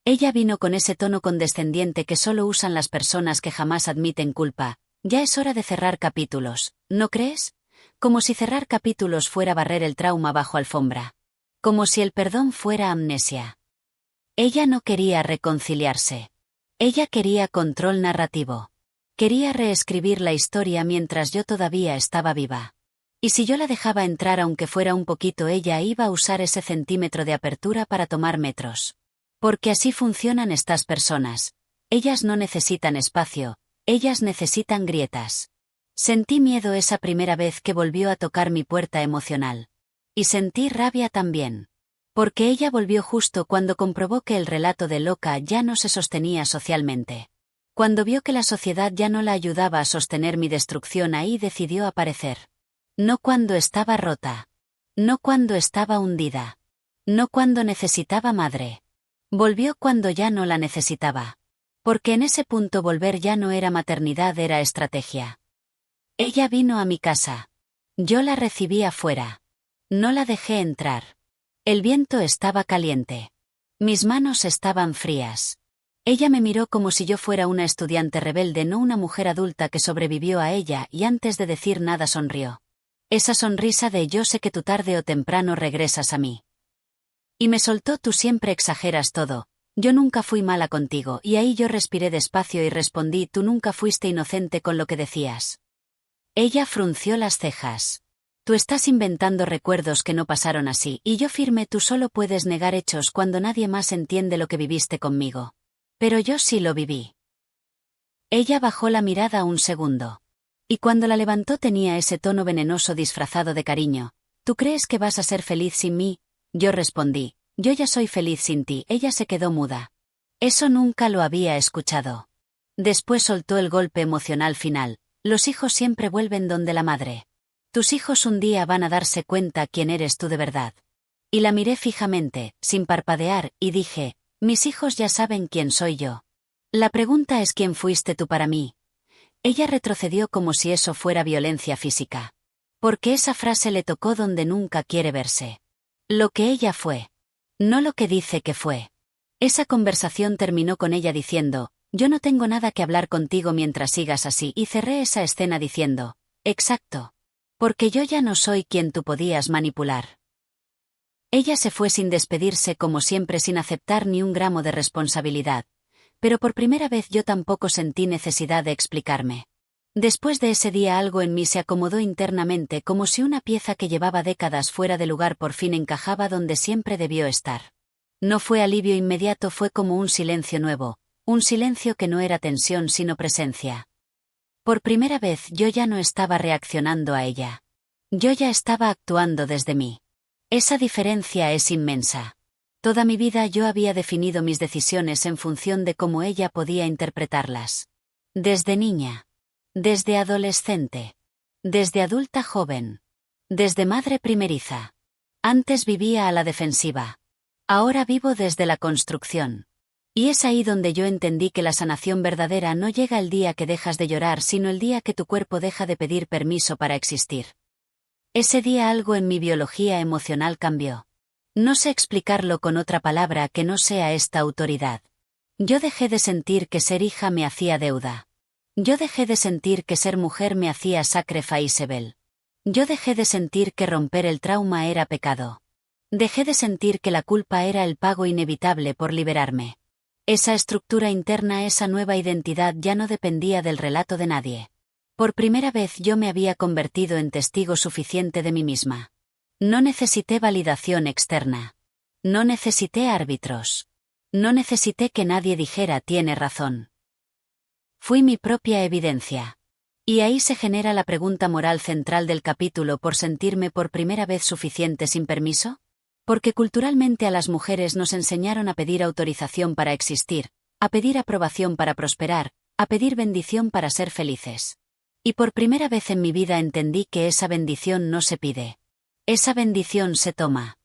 Ella vino con ese tono condescendiente que solo usan las personas que jamás admiten culpa. Ya es hora de cerrar capítulos, ¿no crees? Como si cerrar capítulos fuera barrer el trauma bajo alfombra. Como si el perdón fuera amnesia. Ella no quería reconciliarse. Ella quería control narrativo. Quería reescribir la historia mientras yo todavía estaba viva. Y si yo la dejaba entrar aunque fuera un poquito, ella iba a usar ese centímetro de apertura para tomar metros. Porque así funcionan estas personas. Ellas no necesitan espacio, ellas necesitan grietas. Sentí miedo esa primera vez que volvió a tocar mi puerta emocional. Y sentí rabia también. Porque ella volvió justo cuando comprobó que el relato de loca ya no se sostenía socialmente. Cuando vio que la sociedad ya no la ayudaba a sostener mi destrucción, ahí decidió aparecer. No cuando estaba rota. No cuando estaba hundida. No cuando necesitaba madre. Volvió cuando ya no la necesitaba. Porque en ese punto volver ya no era maternidad, era estrategia. Ella vino a mi casa. Yo la recibí afuera. No la dejé entrar. El viento estaba caliente. Mis manos estaban frías. Ella me miró como si yo fuera una estudiante rebelde, no una mujer adulta que sobrevivió a ella, y antes de decir nada sonrió. Esa sonrisa de yo sé que tú tarde o temprano regresas a mí. Y me soltó: tú siempre exageras todo. Yo nunca fui mala contigo, y ahí yo respiré despacio y respondí: tú nunca fuiste inocente con lo que decías. Ella frunció las cejas. Tú estás inventando recuerdos que no pasaron así, y yo firme: tú solo puedes negar hechos cuando nadie más entiende lo que viviste conmigo. Pero yo sí lo viví. Ella bajó la mirada un segundo. Y cuando la levantó tenía ese tono venenoso disfrazado de cariño. ¿Tú crees que vas a ser feliz sin mí? Yo respondí: yo ya soy feliz sin ti. Ella se quedó muda. Eso nunca lo había escuchado. Después soltó el golpe emocional final. Los hijos siempre vuelven donde la madre. Tus hijos un día van a darse cuenta quién eres tú de verdad. Y la miré fijamente, sin parpadear, y dije: mis hijos ya saben quién soy yo. La pregunta es: ¿quién fuiste tú para mí? Ella retrocedió como si eso fuera violencia física. Porque esa frase le tocó donde nunca quiere verse. Lo que ella fue. No lo que dice que fue. Esa conversación terminó con ella diciendo: yo no tengo nada que hablar contigo mientras sigas así, y cerré esa escena diciendo: exacto. Porque yo ya no soy quien tú podías manipular. Ella se fue sin despedirse, como siempre, sin aceptar ni un gramo de responsabilidad. Pero por primera vez yo tampoco sentí necesidad de explicarme. Después de ese día algo en mí se acomodó internamente, como si una pieza que llevaba décadas fuera de lugar por fin encajaba donde siempre debió estar. No fue alivio inmediato, fue como un silencio nuevo, un silencio que no era tensión sino presencia. Por primera vez yo ya no estaba reaccionando a ella. Yo ya estaba actuando desde mí. Esa diferencia es inmensa. Toda mi vida yo había definido mis decisiones en función de cómo ella podía interpretarlas. Desde niña. Desde adolescente. Desde adulta joven. Desde madre primeriza. Antes vivía a la defensiva. Ahora vivo desde la construcción. Y es ahí donde yo entendí que la sanación verdadera no llega el día que dejas de llorar, sino el día que tu cuerpo deja de pedir permiso para existir. Ese día algo en mi biología emocional cambió. No sé explicarlo con otra palabra que no sea esta autoridad. Yo dejé de sentir que ser hija me hacía deuda. Yo dejé de sentir que ser mujer me hacía sacrificeable. Yo dejé de sentir que romper el trauma era pecado. Dejé de sentir que la culpa era el pago inevitable por liberarme. Esa estructura interna, esa nueva identidad ya no dependía del relato de nadie. Por primera vez yo me había convertido en testigo suficiente de mí misma. No necesité validación externa. No necesité árbitros. No necesité que nadie dijera tiene razón. Fui mi propia evidencia. Y ahí se genera la pregunta moral central del capítulo: ¿por sentirme por primera vez suficiente sin permiso? Porque culturalmente a las mujeres nos enseñaron a pedir autorización para existir, a pedir aprobación para prosperar, a pedir bendición para ser felices. Y por primera vez en mi vida entendí que esa bendición no se pide. Esa bendición se toma.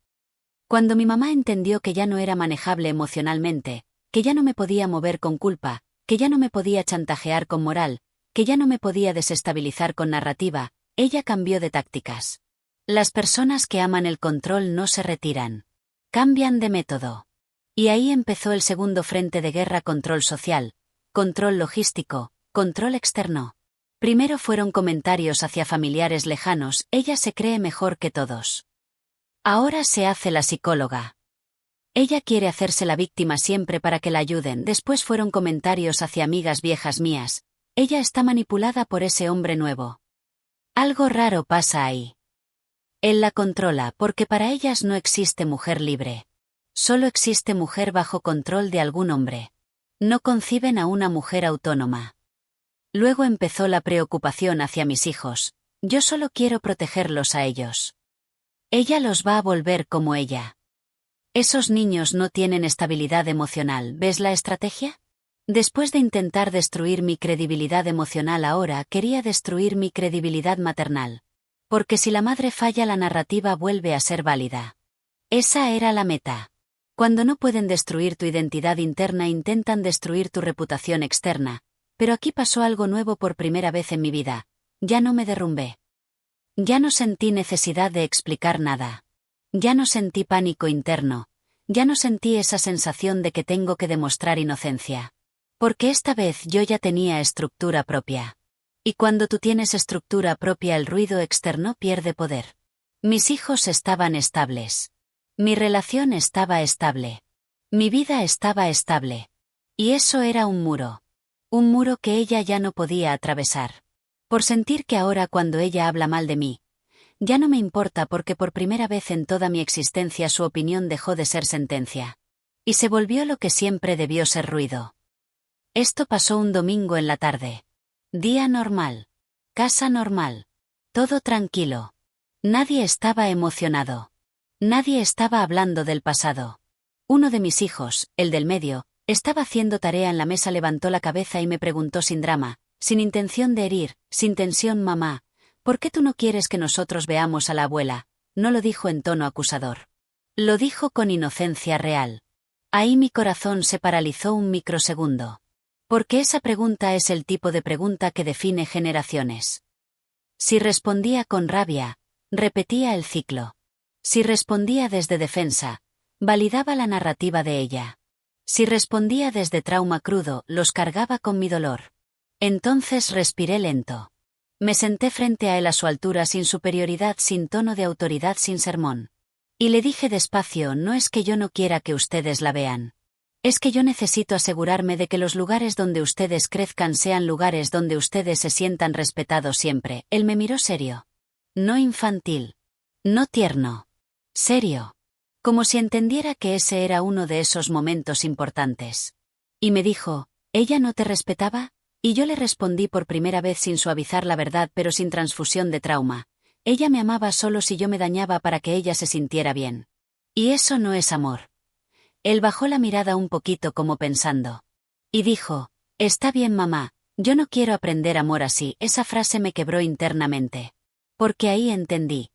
Cuando mi mamá entendió que ya no era manejable emocionalmente, que ya no me podía mover con culpa, que ya no me podía chantajear con moral, que ya no me podía desestabilizar con narrativa, ella cambió de tácticas. Las personas que aman el control no se retiran. Cambian de método. Y ahí empezó el segundo frente de guerra: control social, control logístico, control externo. Primero fueron comentarios hacia familiares lejanos: ella se cree mejor que todos. Ahora se hace la psicóloga. Ella quiere hacerse la víctima siempre para que la ayuden. Después fueron comentarios hacia amigas viejas mías: ella está manipulada por ese hombre nuevo. Algo raro pasa ahí. Él la controla porque para ellas no existe mujer libre. Solo existe mujer bajo control de algún hombre. No conciben a una mujer autónoma. Luego empezó la preocupación hacia mis hijos: yo solo quiero protegerlos a ellos. Ella los va a volver como ella. Esos niños no tienen estabilidad emocional. ¿Ves la estrategia? Después de intentar destruir mi credibilidad emocional, ahora quería destruir mi credibilidad maternal. Porque si la madre falla, la narrativa vuelve a ser válida. Esa era la meta. Cuando no pueden destruir tu identidad interna, intentan destruir tu reputación externa. Pero aquí pasó algo nuevo por primera vez en mi vida. Ya no me derrumbé. Ya no sentí necesidad de explicar nada. Ya no sentí pánico interno. Ya no sentí esa sensación de que tengo que demostrar inocencia. Porque esta vez yo ya tenía estructura propia. Y cuando tú tienes estructura propia, el ruido externo pierde poder. Mis hijos estaban estables. Mi relación estaba estable. Mi vida estaba estable. Y eso era un muro. Un muro que ella ya no podía atravesar. Por sentir que ahora cuando ella habla mal de mí, ya no me importa, porque por primera vez en toda mi existencia su opinión dejó de ser sentencia. Y se volvió lo que siempre debió ser: ruido. Esto pasó un domingo en la tarde. Día normal. Casa normal. Todo tranquilo. Nadie estaba emocionado. Nadie estaba hablando del pasado. Uno de mis hijos, el del medio, estaba haciendo tarea en la mesa, levantó la cabeza y me preguntó sin drama, sin intención de herir, sin tensión: mamá, ¿por qué tú no quieres que nosotros veamos a la abuela? No lo dijo en tono acusador. Lo dijo con inocencia real. Ahí mi corazón se paralizó un microsegundo. Porque esa pregunta es el tipo de pregunta que define generaciones. Si respondía con rabia, repetía el ciclo. Si respondía desde defensa, validaba la narrativa de ella. Si respondía desde trauma crudo, los cargaba con mi dolor. Entonces respiré lento. Me senté frente a él a su altura, sin superioridad, sin tono de autoridad, sin sermón. Y le dije despacio: no es que yo no quiera que ustedes la vean. Es que yo necesito asegurarme de que los lugares donde ustedes crezcan sean lugares donde ustedes se sientan respetados siempre. Él me miró serio. No infantil. No tierno. Serio. Como si entendiera que ese era uno de esos momentos importantes. Y me dijo: ¿ella no te respetaba? Y yo le respondí por primera vez sin suavizar la verdad, pero sin transfusión de trauma: ella me amaba solo si yo me dañaba para que ella se sintiera bien. Y eso no es amor. Él bajó la mirada un poquito, como pensando. Y dijo: está bien, mamá, yo no quiero aprender amor así. Esa frase me quebró internamente. Porque ahí entendí.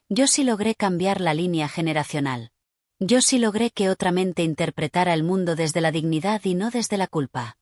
Yo sí logré cambiar la línea generacional. Yo sí logré que otra mente interpretara el mundo desde la dignidad y no desde la culpa.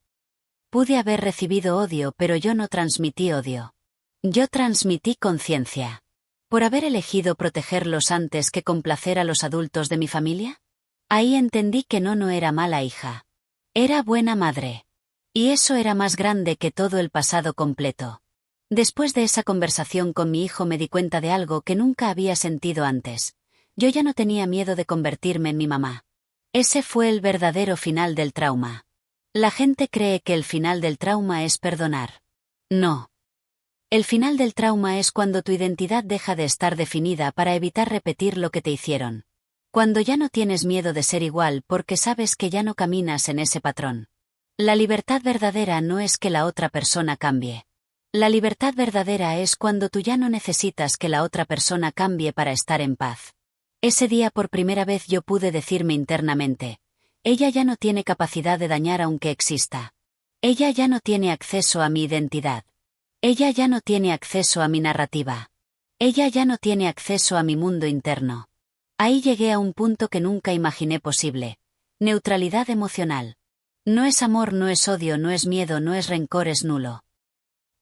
Pude haber recibido odio, pero yo no transmití odio. Yo transmití conciencia. ¿Por haber elegido protegerlos antes que complacer a los adultos de mi familia? Ahí entendí que no era mala hija. Era buena madre. Y eso era más grande que todo el pasado completo. Después de esa conversación con mi hijo me di cuenta de algo que nunca había sentido antes. Yo ya no tenía miedo de convertirme en mi mamá. Ese fue el verdadero final del trauma. La gente cree que el final del trauma es perdonar. No. El final del trauma es cuando tu identidad deja de estar definida para evitar repetir lo que te hicieron. Cuando ya no tienes miedo de ser igual porque sabes que ya no caminas en ese patrón. La libertad verdadera no es que la otra persona cambie. La libertad verdadera es cuando tú ya no necesitas que la otra persona cambie para estar en paz. Ese día por primera vez yo pude decirme internamente, ella ya no tiene capacidad de dañar aunque exista. Ella ya no tiene acceso a mi identidad. Ella ya no tiene acceso a mi narrativa. Ella ya no tiene acceso a mi mundo interno. Ahí llegué a un punto que nunca imaginé posible. Neutralidad emocional. No es amor, no es odio, no es miedo, no es rencor, es nulo.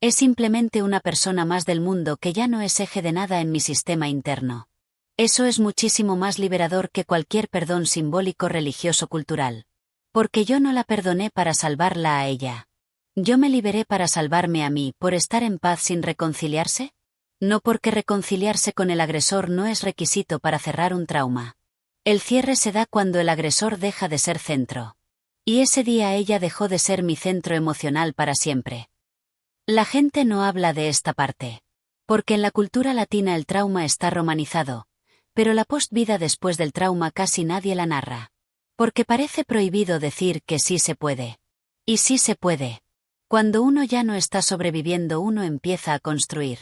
Es simplemente una persona más del mundo que ya no es eje de nada en mi sistema interno. Eso es muchísimo más liberador que cualquier perdón simbólico religioso cultural. Porque yo no la perdoné para salvarla a ella. Yo me liberé para salvarme a mí por estar en paz sin reconciliarse. No porque reconciliarse con el agresor no es requisito para cerrar un trauma. El cierre se da cuando el agresor deja de ser centro. Y ese día ella dejó de ser mi centro emocional para siempre. La gente no habla de esta parte. Porque en la cultura latina el trauma está romanizado, pero la post-vida después del trauma casi nadie la narra. Porque parece prohibido decir que sí se puede. Y sí se puede. Cuando uno ya no está sobreviviendo, uno empieza a construir.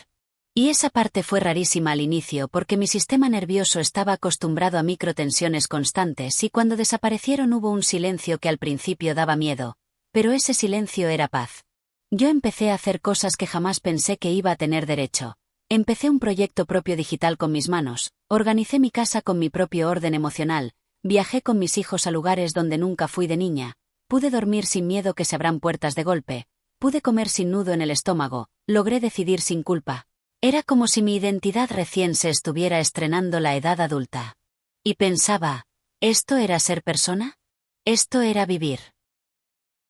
Y esa parte fue rarísima al inicio porque mi sistema nervioso estaba acostumbrado a microtensiones constantes y cuando desaparecieron hubo un silencio que al principio daba miedo, pero ese silencio era paz. Yo empecé a hacer cosas que jamás pensé que iba a tener derecho. Empecé un proyecto propio digital con mis manos, organicé mi casa con mi propio orden emocional, viajé con mis hijos a lugares donde nunca fui de niña, pude dormir sin miedo que se abran puertas de golpe, pude comer sin nudo en el estómago, logré decidir sin culpa. Era como si mi identidad recién se estuviera estrenando la edad adulta. Y pensaba, ¿esto era ser persona? Esto era vivir.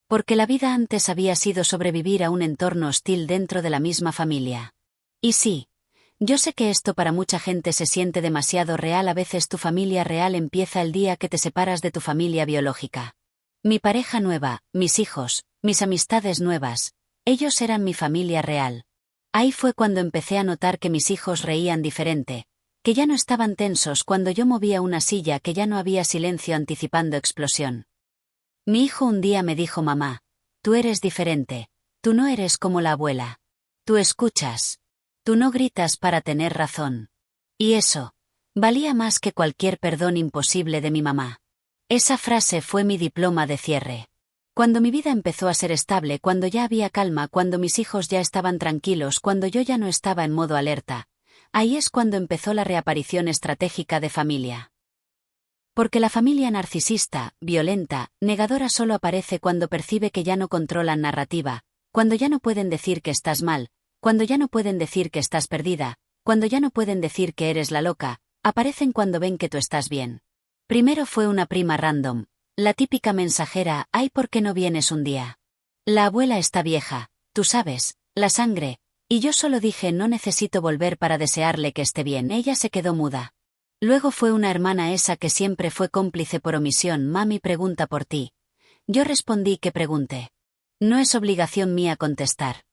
Porque la vida antes había sido sobrevivir a un entorno hostil dentro de la misma familia. Y sí, yo sé que esto para mucha gente se siente demasiado real. A veces tu familia real empieza el día que te separas de tu familia biológica. Mi pareja nueva, mis hijos, mis amistades nuevas, ellos eran mi familia real. Ahí fue cuando empecé a notar que mis hijos reían diferente, que ya no estaban tensos cuando yo movía una silla, que ya no había silencio anticipando explosión. Mi hijo un día me dijo: mamá, tú eres diferente, tú no eres como la abuela. Tú escuchas. Tú no gritas para tener razón. Y eso valía más que cualquier perdón imposible de mi mamá. Esa frase fue mi diploma de cierre. Cuando mi vida empezó a ser estable, cuando ya había calma, cuando mis hijos ya estaban tranquilos, cuando yo ya no estaba en modo alerta, ahí es cuando empezó la reaparición estratégica de familia. Porque la familia narcisista, violenta, negadora solo aparece cuando percibe que ya no controlan narrativa, cuando ya no pueden decir que estás mal, cuando ya no pueden decir que estás perdida, cuando ya no pueden decir que eres la loca, aparecen cuando ven que tú estás bien. Primero fue una prima random, la típica mensajera: ay, ¿por qué no vienes un día? La abuela está vieja, tú sabes, la sangre, y yo solo dije: no necesito volver para desearle que esté bien. Ella se quedó muda. Luego fue una hermana, esa que siempre fue cómplice por omisión: mami pregunta por ti. Yo respondí que pregunte. No es obligación mía contestar.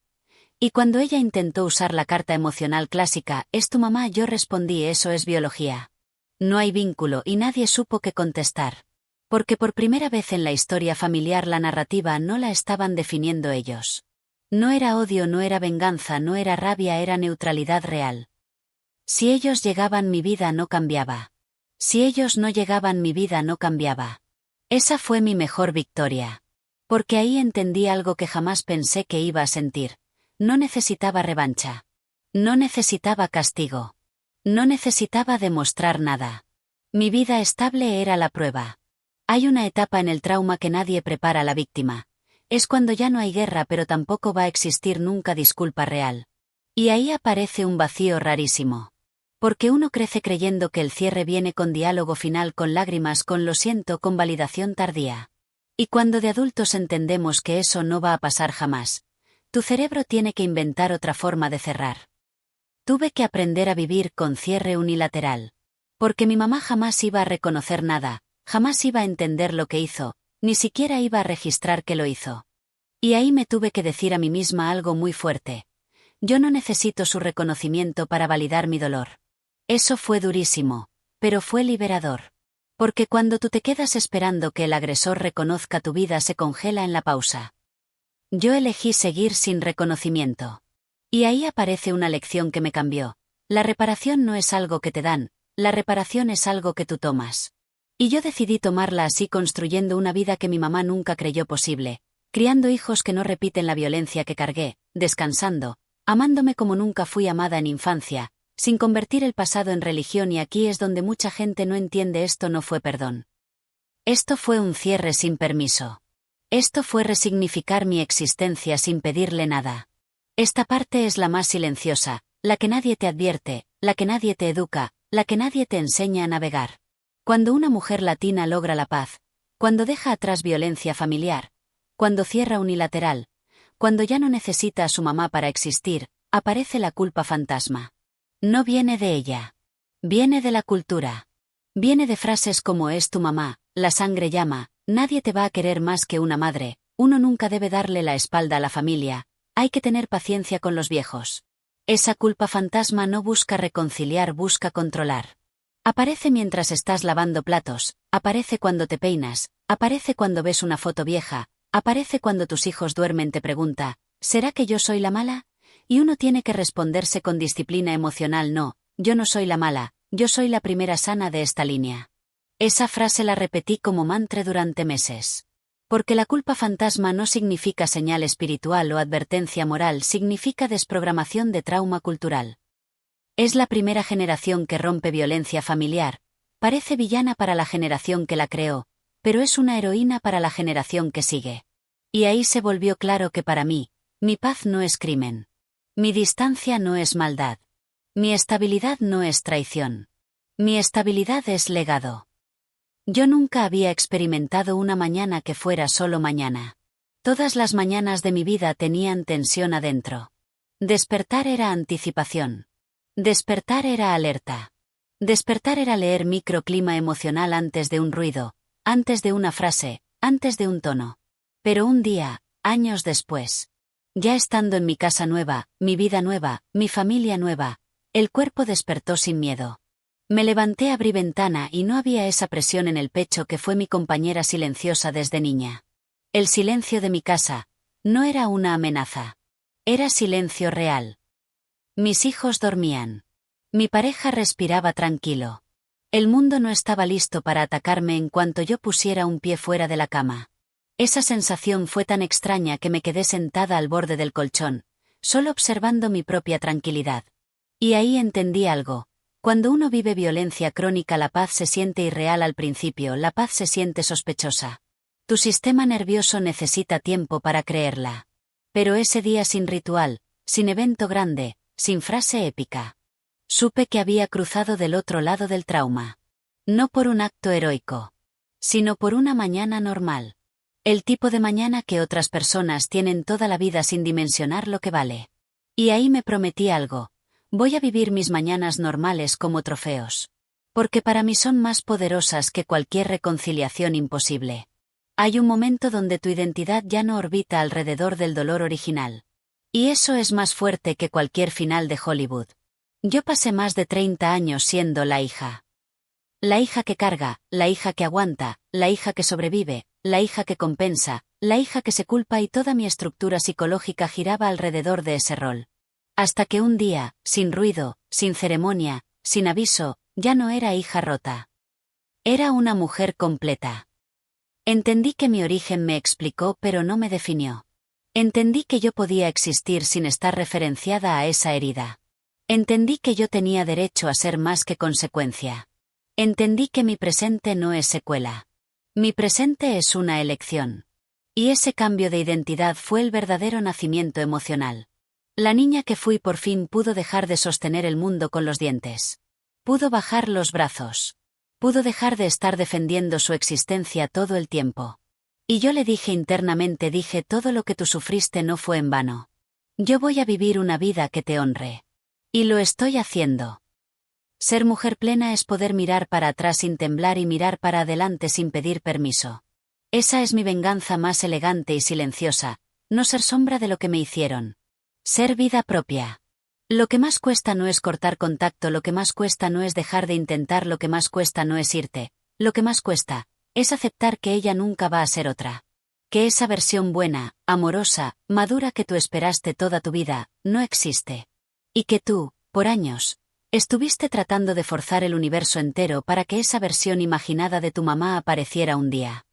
Y cuando ella intentó usar la carta emocional clásica: ¿es tu mamá? Yo respondí: eso es biología. No hay vínculo, y nadie supo qué contestar. Porque por primera vez en la historia familiar la narrativa no la estaban definiendo ellos. No era odio, no era venganza, no era rabia, era neutralidad real. Si ellos llegaban, mi vida no cambiaba. Si ellos no llegaban, mi vida no cambiaba. Esa fue mi mejor victoria. Porque ahí entendí algo que jamás pensé que iba a sentir. No necesitaba revancha. No necesitaba castigo. No necesitaba demostrar nada. Mi vida estable era la prueba. Hay una etapa en el trauma que nadie prepara a la víctima. Es cuando ya no hay guerra, pero tampoco va a existir nunca disculpa real. Y ahí aparece un vacío rarísimo. Porque uno crece creyendo que el cierre viene con diálogo final, con lágrimas, con lo siento, con validación tardía. Y cuando de adultos entendemos que eso no va a pasar jamás, tu cerebro tiene que inventar otra forma de cerrar. Tuve que aprender a vivir con cierre unilateral. Porque mi mamá jamás iba a reconocer nada, jamás iba a entender lo que hizo, ni siquiera iba a registrar que lo hizo. Y ahí me tuve que decir a mí misma algo muy fuerte. Yo no necesito su reconocimiento para validar mi dolor. Eso fue durísimo, pero fue liberador. Porque cuando tú te quedas esperando que el agresor reconozca, tu vida se congela en la pausa. Yo elegí seguir sin reconocimiento. Y ahí aparece una lección que me cambió. La reparación no es algo que te dan, la reparación es algo que tú tomas. Y yo decidí tomarla así, construyendo una vida que mi mamá nunca creyó posible, criando hijos que no repiten la violencia que cargué, descansando, amándome como nunca fui amada en infancia, sin convertir el pasado en religión. Y aquí es donde mucha gente no entiende: esto no fue perdón. Esto fue un cierre sin permiso. Esto fue resignificar mi existencia sin pedirle nada. Esta parte es la más silenciosa, la que nadie te advierte, la que nadie te educa, la que nadie te enseña a navegar. Cuando una mujer latina logra la paz, cuando deja atrás violencia familiar, cuando cierra unilateral, cuando ya no necesita a su mamá para existir, aparece la culpa fantasma. No viene de ella. Viene de la cultura. Viene de frases como: es tu mamá, la sangre llama, nadie te va a querer más que una madre, uno nunca debe darle la espalda a la familia, hay que tener paciencia con los viejos. Esa culpa fantasma no busca reconciliar, busca controlar. Aparece mientras estás lavando platos, aparece cuando te peinas, aparece cuando ves una foto vieja, aparece cuando tus hijos duermen. Te pregunta: ¿será que yo soy la mala? Y uno tiene que responderse con disciplina emocional: no, yo no soy la mala, yo soy la primera sana de esta línea. Esa frase la repetí como mantra durante meses. Porque la culpa fantasma no significa señal espiritual o advertencia moral, significa desprogramación de trauma cultural. Es la primera generación que rompe violencia familiar, parece villana para la generación que la creó, pero es una heroína para la generación que sigue. Y ahí se volvió claro que para mí, mi paz no es crimen. Mi distancia no es maldad. Mi estabilidad no es traición. Mi estabilidad es legado. Yo nunca había experimentado una mañana que fuera solo mañana. Todas las mañanas de mi vida tenían tensión adentro. Despertar era anticipación. Despertar era alerta. Despertar era leer microclima emocional antes de un ruido, antes de una frase, antes de un tono. Pero un día, años después, ya estando en mi casa nueva, mi vida nueva, mi familia nueva, el cuerpo despertó sin miedo. Me levanté, abrí ventana y no había esa presión en el pecho que fue mi compañera silenciosa desde niña. El silencio de mi casa no era una amenaza. Era silencio real. Mis hijos dormían. Mi pareja respiraba tranquilo. El mundo no estaba listo para atacarme en cuanto yo pusiera un pie fuera de la cama. Esa sensación fue tan extraña que me quedé sentada al borde del colchón, solo observando mi propia tranquilidad. Y ahí entendí algo. Cuando uno vive violencia crónica, la paz se siente irreal al principio, la paz se siente sospechosa. Tu sistema nervioso necesita tiempo para creerla. Pero ese día, sin ritual, sin evento grande, sin frase épica, supe que había cruzado del otro lado del trauma. No por un acto heroico, sino por una mañana normal. El tipo de mañana que otras personas tienen toda la vida sin dimensionar lo que vale. Y ahí me prometí algo. Voy a vivir mis mañanas normales como trofeos. Porque para mí son más poderosas que cualquier reconciliación imposible. Hay un momento donde tu identidad ya no orbita alrededor del dolor original. Y eso es más fuerte que cualquier final de Hollywood. Yo pasé más de 30 años siendo la hija. La hija que carga, la hija que aguanta, la hija que sobrevive, la hija que compensa, la hija que se culpa, y toda mi estructura psicológica giraba alrededor de ese rol. Hasta que un día, sin ruido, sin ceremonia, sin aviso, ya no era hija rota. Era una mujer completa. Entendí que mi origen me explicó pero no me definió. Entendí que yo podía existir sin estar referenciada a esa herida. Entendí que yo tenía derecho a ser más que consecuencia. Entendí que mi presente no es secuela. Mi presente es una elección. Y ese cambio de identidad fue el verdadero nacimiento emocional. La niña que fui por fin pudo dejar de sostener el mundo con los dientes. Pudo bajar los brazos. Pudo dejar de estar defendiendo su existencia todo el tiempo. Y yo le dije internamente, dije, todo lo que tú sufriste no fue en vano. Yo voy a vivir una vida que te honre. Y lo estoy haciendo. Ser mujer plena es poder mirar para atrás sin temblar y mirar para adelante sin pedir permiso. Esa es mi venganza más elegante y silenciosa, no ser sombra de lo que me hicieron. Ser vida propia. Lo que más cuesta no es cortar contacto, lo que más cuesta no es dejar de intentar, lo que más cuesta no es irte, lo que más cuesta es aceptar que ella nunca va a ser otra. Que esa versión buena, amorosa, madura que tú esperaste toda tu vida, no existe. Y que tú, por años, estuviste tratando de forzar el universo entero para que esa versión imaginada de tu mamá apareciera un día.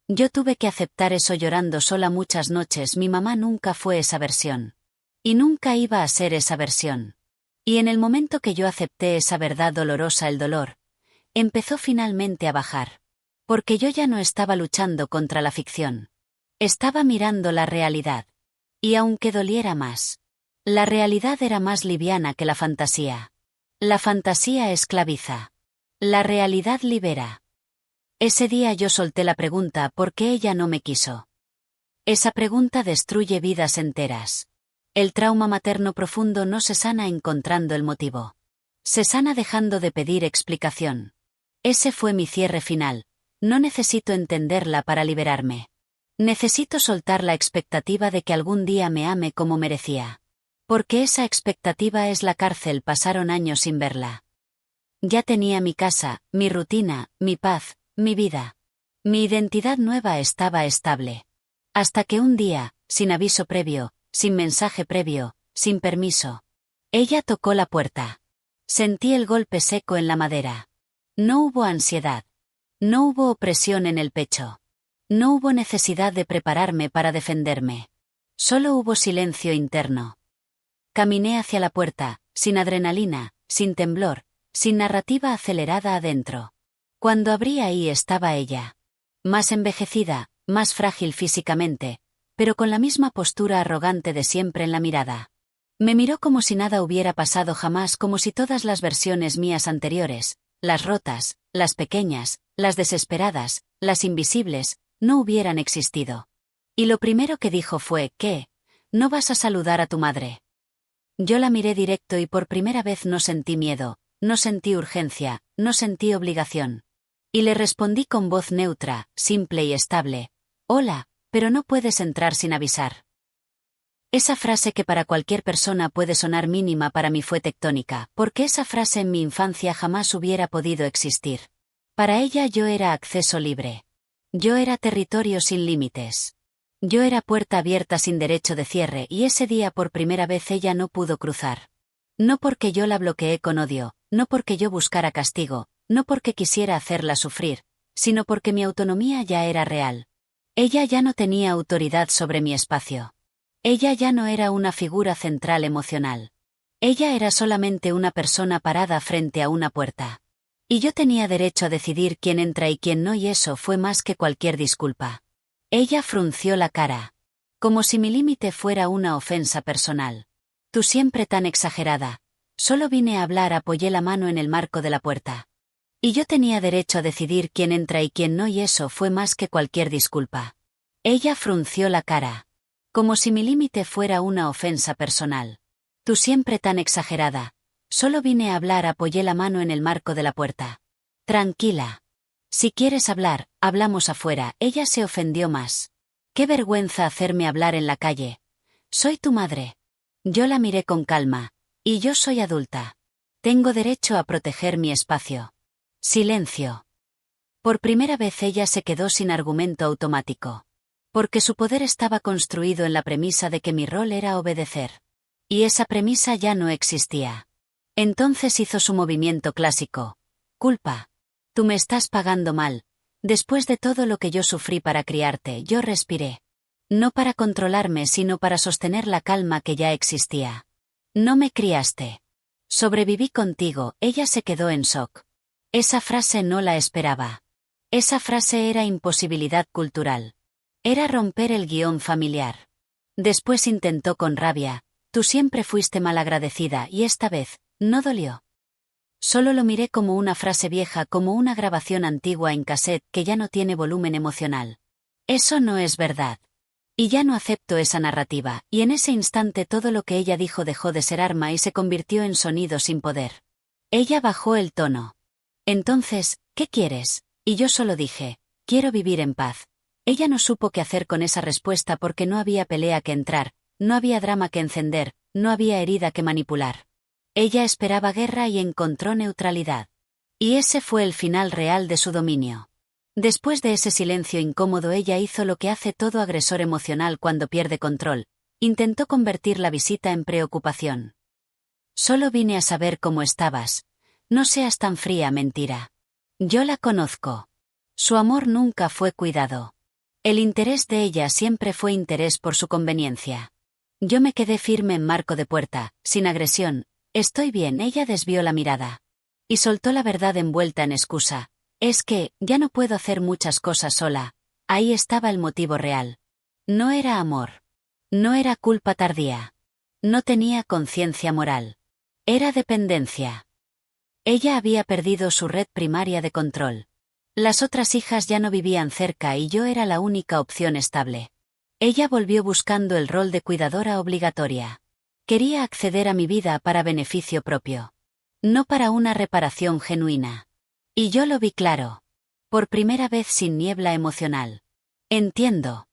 Yo tuve que aceptar eso llorando sola muchas noches, mi mamá nunca fue esa versión. Y nunca iba a ser esa versión. Y en el momento que yo acepté esa verdad dolorosa, el dolor empezó finalmente a bajar. Porque yo ya no estaba luchando contra la ficción. Estaba mirando la realidad. Y aunque doliera más, la realidad era más liviana que la fantasía. La fantasía esclaviza. La realidad libera. Ese día yo solté la pregunta ¿por qué ella no me quiso? Esa pregunta destruye vidas enteras. El trauma materno profundo no se sana encontrando el motivo. Se sana dejando de pedir explicación. Ese fue mi cierre final. No necesito entenderla para liberarme. Necesito soltar la expectativa de que algún día me ame como merecía. Porque esa expectativa es la cárcel, pasaron años sin verla. Ya tenía mi casa, mi rutina, mi paz, mi vida. Mi identidad nueva estaba estable. Hasta que un día, sin aviso previo, sin mensaje previo, sin permiso, ella tocó la puerta. Sentí el golpe seco en la madera. No hubo ansiedad. No hubo opresión en el pecho. No hubo necesidad de prepararme para defenderme. Solo hubo silencio interno. Caminé hacia la puerta, sin adrenalina, sin temblor, sin narrativa acelerada adentro. Cuando abrí, ahí estaba ella. Más envejecida, más frágil físicamente, pero con la misma postura arrogante de siempre en la mirada. Me miró como si nada hubiera pasado jamás, como si todas las versiones mías anteriores, las rotas, las pequeñas, las desesperadas, las invisibles, no hubieran existido. Y lo primero que dijo fue, ¿qué? ¿No vas a saludar a tu madre? Yo la miré directo y por primera vez no sentí miedo, no sentí urgencia, no sentí obligación. Y le respondí con voz neutra, simple y estable, hola, pero no puedes entrar sin avisar. Esa frase que para cualquier persona puede sonar mínima, para mí fue tectónica, porque esa frase en mi infancia jamás hubiera podido existir. Para ella yo era acceso libre. Yo era territorio sin límites. Yo era puerta abierta sin derecho de cierre, y ese día por primera vez ella no pudo cruzar. No porque yo la bloqueé con odio, no porque yo buscara castigo, no porque quisiera hacerla sufrir, sino porque mi autonomía ya era real. Ella ya no tenía autoridad sobre mi espacio. Ella ya no era una figura central emocional. Ella era solamente una persona parada frente a una puerta. Y yo tenía derecho a decidir quién entra y quién no, y eso fue más que cualquier disculpa. Ella frunció la cara. Como si mi límite fuera una ofensa personal. Tú siempre tan exagerada. Solo vine a hablar, apoyé la mano en el marco de la puerta. Y yo tenía derecho a decidir quién entra y quién no, y eso fue más que cualquier disculpa. Ella frunció la cara. Como si mi límite fuera una ofensa personal. Tú siempre tan exagerada. Solo vine a hablar, apoyé la mano en el marco de la puerta. Tranquila. Si quieres hablar, hablamos afuera. Ella se ofendió más. Qué vergüenza hacerme hablar en la calle. Soy tu madre. Yo la miré con calma. Y yo soy adulta. Tengo derecho a proteger mi espacio. Silencio. Por primera vez ella se quedó sin argumento automático. Porque su poder estaba construido en la premisa de que mi rol era obedecer. Y esa premisa ya no existía. Entonces hizo su movimiento clásico. Culpa. Tú me estás pagando mal. Después de todo lo que yo sufrí para criarte, yo respiré. No para controlarme, sino para sostener la calma que ya existía. No me criaste. Sobreviví contigo. Ella se quedó en shock. Esa frase no la esperaba. Esa frase era imposibilidad cultural. Era romper el guión familiar. Después intentó con rabia. Tú siempre fuiste malagradecida, y esta vez, no dolió. Solo lo miré como una frase vieja, como una grabación antigua en cassette que ya no tiene volumen emocional. Eso no es verdad. Y ya no acepto esa narrativa, y en ese instante todo lo que ella dijo dejó de ser arma y se convirtió en sonido sin poder. Ella bajó el tono. Entonces, ¿qué quieres? Y yo solo dije, quiero vivir en paz. Ella no supo qué hacer con esa respuesta porque no había pelea que entrar, no había drama que encender, no había herida que manipular. Ella esperaba guerra y encontró neutralidad. Y ese fue el final real de su dominio. Después de ese silencio incómodo ella hizo lo que hace todo agresor emocional cuando pierde control, intentó convertir la visita en preocupación. Solo vine a saber cómo estabas. No seas tan fría, mentira. Yo la conozco. Su amor nunca fue cuidado. El interés de ella siempre fue interés por su conveniencia. Yo me quedé firme en marco de puerta, sin agresión. Estoy bien, ella desvió la mirada. Y soltó la verdad envuelta en excusa. Es que, ya no puedo hacer muchas cosas sola. Ahí estaba el motivo real. No era amor. No era culpa tardía. No tenía conciencia moral. Era dependencia. Ella había perdido su red primaria de control. Las otras hijas ya no vivían cerca y yo era la única opción estable. Ella volvió buscando el rol de cuidadora obligatoria. Quería acceder a mi vida para beneficio propio. No para una reparación genuina. Y yo lo vi claro. Por primera vez sin niebla emocional. Entiendo.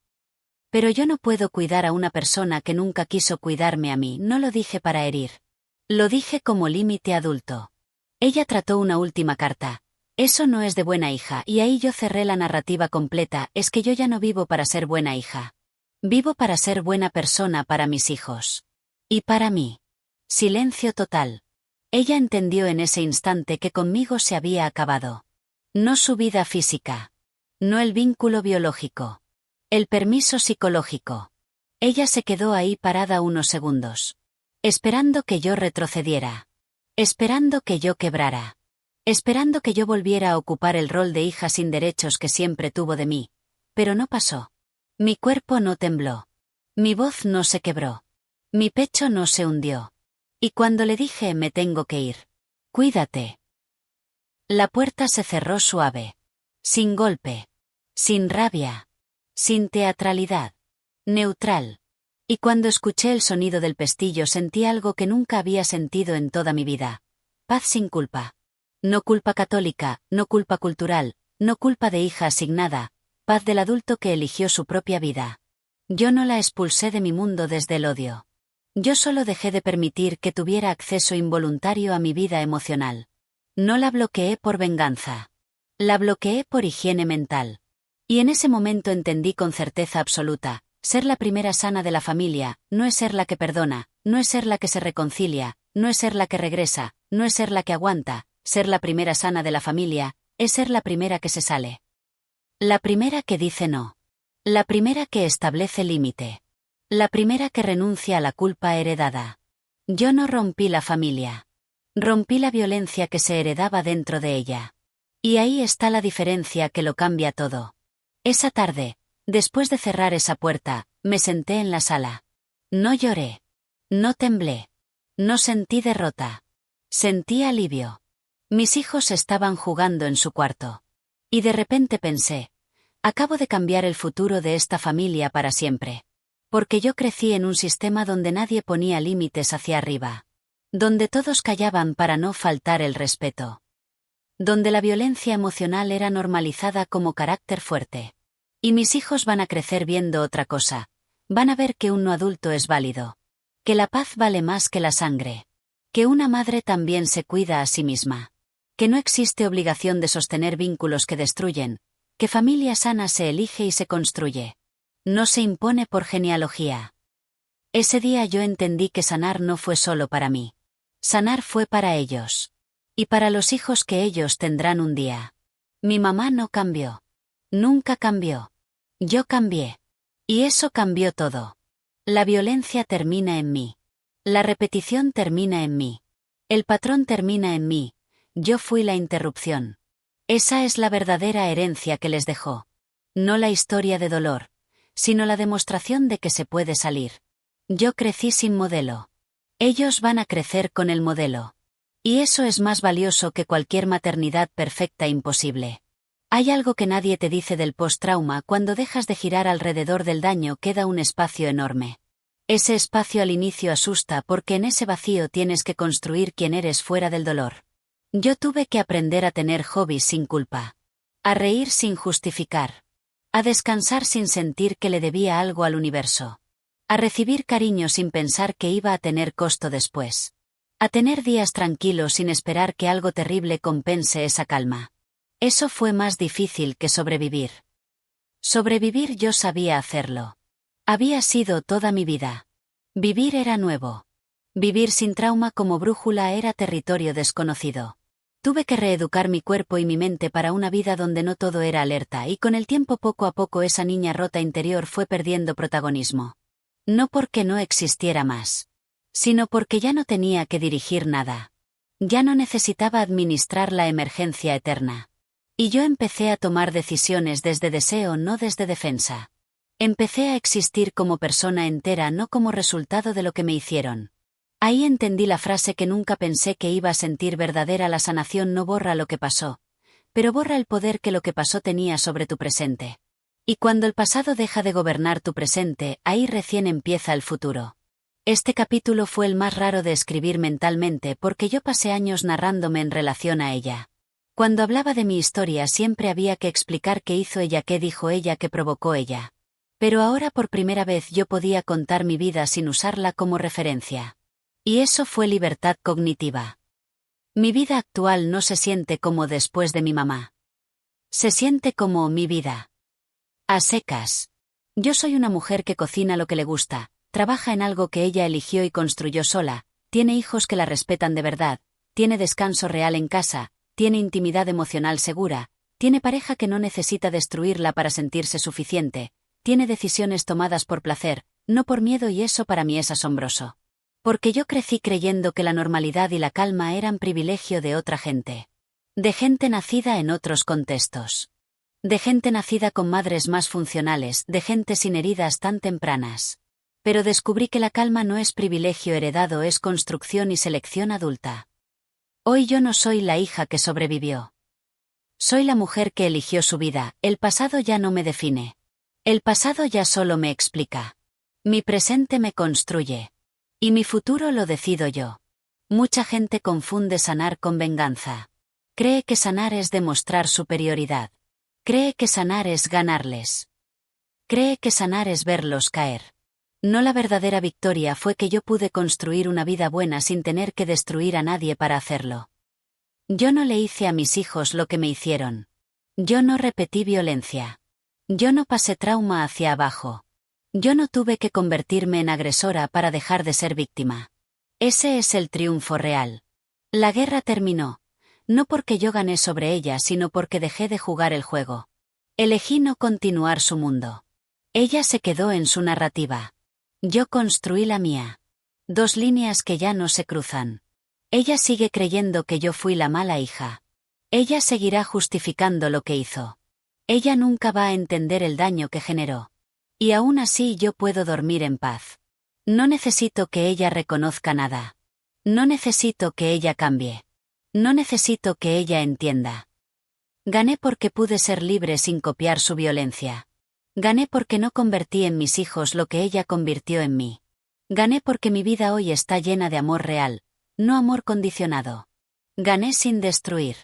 Pero yo no puedo cuidar a una persona que nunca quiso cuidarme a mí, no lo dije para herir. Lo dije como límite adulto. Ella trató una última carta. Eso no es de buena hija, y ahí yo cerré la narrativa completa, es que yo ya no vivo para ser buena hija. Vivo para ser buena persona para mis hijos. Y para mí. Silencio total. Ella entendió en ese instante que conmigo se había acabado. No su vida física. No el vínculo biológico. El permiso psicológico. Ella se quedó ahí parada unos segundos. Esperando que yo retrocediera. Esperando que yo quebrara. Esperando que yo volviera a ocupar el rol de hija sin derechos que siempre tuvo de mí. Pero no pasó. Mi cuerpo no tembló. Mi voz no se quebró. Mi pecho no se hundió. Y cuando le dije me tengo que ir. Cuídate. La puerta se cerró suave. Sin golpe. Sin rabia. Sin teatralidad. Neutral. Y cuando escuché el sonido del pestillo sentí algo que nunca había sentido en toda mi vida. Paz sin culpa. No culpa católica, no culpa cultural, no culpa de hija asignada, paz del adulto que eligió su propia vida. Yo no la expulsé de mi mundo desde el odio. Yo solo dejé de permitir que tuviera acceso involuntario a mi vida emocional. No la bloqueé por venganza. La bloqueé por higiene mental. Y en ese momento entendí con certeza absoluta, ser la primera sana de la familia, no es ser la que perdona, no es ser la que se reconcilia, no es ser la que regresa, no es ser la que aguanta, ser la primera sana de la familia, es ser la primera que se sale. La primera que dice no. La primera que establece límite. La primera que renuncia a la culpa heredada. Yo no rompí la familia. Rompí la violencia que se heredaba dentro de ella. Y ahí está la diferencia que lo cambia todo. Esa tarde, después de cerrar esa puerta, me senté en la sala. No lloré. No temblé. No sentí derrota. Sentí alivio. Mis hijos estaban jugando en su cuarto. Y de repente pensé, acabo de cambiar el futuro de esta familia para siempre. Porque yo crecí en un sistema donde nadie ponía límites hacia arriba. Donde todos callaban para no faltar el respeto. Donde la violencia emocional era normalizada como carácter fuerte. Y mis hijos van a crecer viendo otra cosa. Van a ver que un no adulto es válido. Que la paz vale más que la sangre. Que una madre también se cuida a sí misma. Que no existe obligación de sostener vínculos que destruyen. Que familia sana se elige y se construye. No se impone por genealogía. Ese día yo entendí que sanar no fue solo para mí. Sanar fue para ellos. Y para los hijos que ellos tendrán un día. Mi mamá no cambió. Nunca cambió. Yo cambié. Y eso cambió todo. La violencia termina en mí. La repetición termina en mí. El patrón termina en mí. Yo fui la interrupción. Esa es la verdadera herencia que les dejó. No la historia de dolor, sino la demostración de que se puede salir. Yo crecí sin modelo. Ellos van a crecer con el modelo. Y eso es más valioso que cualquier maternidad perfecta imposible. Hay algo que nadie te dice del post-trauma: cuando dejas de girar alrededor del daño queda un espacio enorme. Ese espacio al inicio asusta porque en ese vacío tienes que construir quién eres fuera del dolor. Yo tuve que aprender a tener hobbies sin culpa. A reír sin justificar. A descansar sin sentir que le debía algo al universo. A recibir cariño sin pensar que iba a tener costo después. A tener días tranquilos sin esperar que algo terrible compense esa calma. Eso fue más difícil que sobrevivir. Sobrevivir yo sabía hacerlo. Había sido toda mi vida. Vivir era nuevo. Vivir sin trauma como brújula era territorio desconocido. Tuve que reeducar mi cuerpo y mi mente para una vida donde no todo era alerta, y con el tiempo poco a poco esa niña rota interior fue perdiendo protagonismo. No porque no existiera más, sino porque ya no tenía que dirigir nada. Ya no necesitaba administrar la emergencia eterna. Y yo empecé a tomar decisiones desde deseo, no desde defensa. Empecé a existir como persona entera, no como resultado de lo que me hicieron. Ahí entendí la frase que nunca pensé que iba a sentir verdadera: la sanación no borra lo que pasó, pero borra el poder que lo que pasó tenía sobre tu presente. Y cuando el pasado deja de gobernar tu presente, ahí recién empieza el futuro. Este capítulo fue el más raro de escribir mentalmente porque yo pasé años narrándome en relación a ella. Cuando hablaba de mi historia siempre había que explicar qué hizo ella, qué dijo ella, qué provocó ella. Pero ahora por primera vez yo podía contar mi vida sin usarla como referencia. Y eso fue libertad cognitiva. Mi vida actual no se siente como después de mi mamá. Se siente como mi vida. A secas. Yo soy una mujer que cocina lo que le gusta, trabaja en algo que ella eligió y construyó sola, tiene hijos que la respetan de verdad, tiene descanso real en casa, tiene intimidad emocional segura, tiene pareja que no necesita destruirla para sentirse suficiente, tiene decisiones tomadas por placer, no por miedo, y eso para mí es asombroso. Porque yo crecí creyendo que la normalidad y la calma eran privilegio de otra gente. De gente nacida en otros contextos. De gente nacida con madres más funcionales, de gente sin heridas tan tempranas. Pero descubrí que la calma no es privilegio heredado, es construcción y selección adulta. Hoy yo no soy la hija que sobrevivió. Soy la mujer que eligió su vida. El pasado ya no me define. El pasado ya solo me explica. Mi presente me construye. Y mi futuro lo decido yo. Mucha gente confunde sanar con venganza. Cree que sanar es demostrar superioridad. Cree que sanar es ganarles. Cree que sanar es verlos caer. No, la verdadera victoria fue que yo pude construir una vida buena sin tener que destruir a nadie para hacerlo. Yo no le hice a mis hijos lo que me hicieron. Yo no repetí violencia. Yo no pasé trauma hacia abajo. Yo no tuve que convertirme en agresora para dejar de ser víctima. Ese es el triunfo real. La guerra terminó. No porque yo gané sobre ella, sino porque dejé de jugar el juego. Elegí no continuar su mundo. Ella se quedó en su narrativa. Yo construí la mía. Dos líneas que ya no se cruzan. Ella sigue creyendo que yo fui la mala hija. Ella seguirá justificando lo que hizo. Ella nunca va a entender el daño que generó. Y aún así yo puedo dormir en paz. No necesito que ella reconozca nada. No necesito que ella cambie. No necesito que ella entienda. Gané porque pude ser libre sin copiar su violencia. Gané porque no convertí en mis hijos lo que ella convirtió en mí. Gané porque mi vida hoy está llena de amor real, no amor condicionado. Gané sin destruir.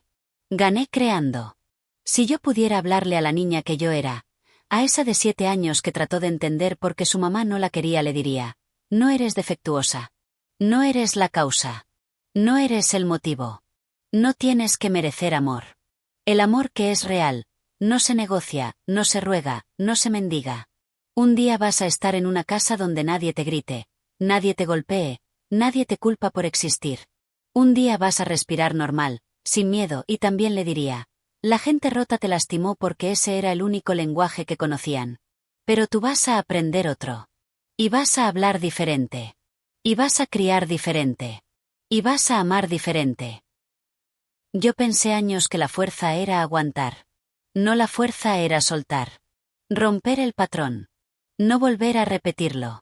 Gané creando. Si yo pudiera hablarle a la niña que yo era, a esa de 7 años que trató de entender por qué su mamá no la quería, le diría: no eres defectuosa. No eres la causa. No eres el motivo. No tienes que merecer amor. El amor que es real, no se negocia, no se ruega, no se mendiga. Un día vas a estar en una casa donde nadie te grite, nadie te golpee, nadie te culpa por existir. Un día vas a respirar normal, sin miedo, y también le diría: la gente rota te lastimó porque ese era el único lenguaje que conocían. Pero tú vas a aprender otro. Y vas a hablar diferente. Y vas a criar diferente. Y vas a amar diferente. Yo pensé años que la fuerza era aguantar. No, la fuerza era soltar. Romper el patrón. No volver a repetirlo.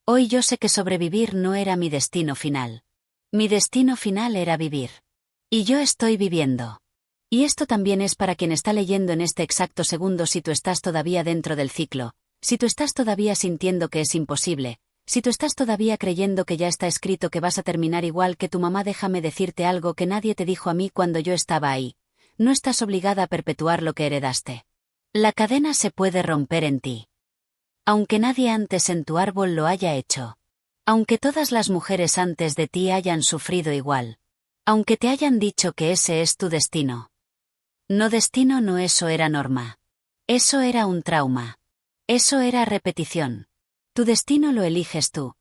Hoy yo sé que sobrevivir no era mi destino final. Mi destino final era vivir. Y yo estoy viviendo. Y esto también es para quien está leyendo en este exacto segundo si tú estás todavía dentro del ciclo, si tú estás todavía sintiendo que es imposible, si tú estás todavía creyendo que ya está escrito que vas a terminar igual que tu mamá. Déjame decirte algo que nadie te dijo a mí cuando yo estaba ahí. No estás obligada a perpetuar lo que heredaste. La cadena se puede romper en ti. Aunque nadie antes en tu árbol lo haya hecho. Aunque todas las mujeres antes de ti hayan sufrido igual. Aunque te hayan dicho que ese es tu destino. No, destino no, eso era norma. Eso era un trauma. Eso era repetición. Tu destino lo eliges tú.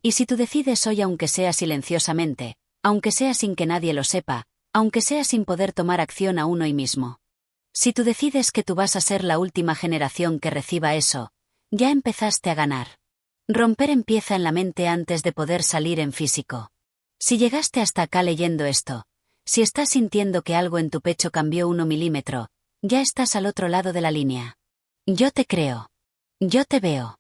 Y si tú decides hoy, aunque sea silenciosamente, aunque sea sin que nadie lo sepa, aunque sea sin poder tomar acción aún hoy mismo. Si tú decides que tú vas a ser la última generación que reciba eso, ya empezaste a ganar. Romper empieza en la mente antes de poder salir en físico. Si llegaste hasta acá leyendo esto, si estás sintiendo que algo en tu pecho cambió 1 milímetro, ya estás al otro lado de la línea. Yo te creo. Yo te veo.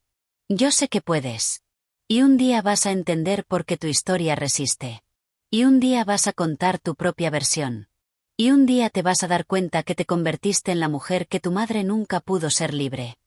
Yo sé que puedes. Y un día vas a entender por qué tu historia resiste. Y un día vas a contar tu propia versión. Y un día te vas a dar cuenta que te convertiste en la mujer que tu madre nunca pudo ser libre.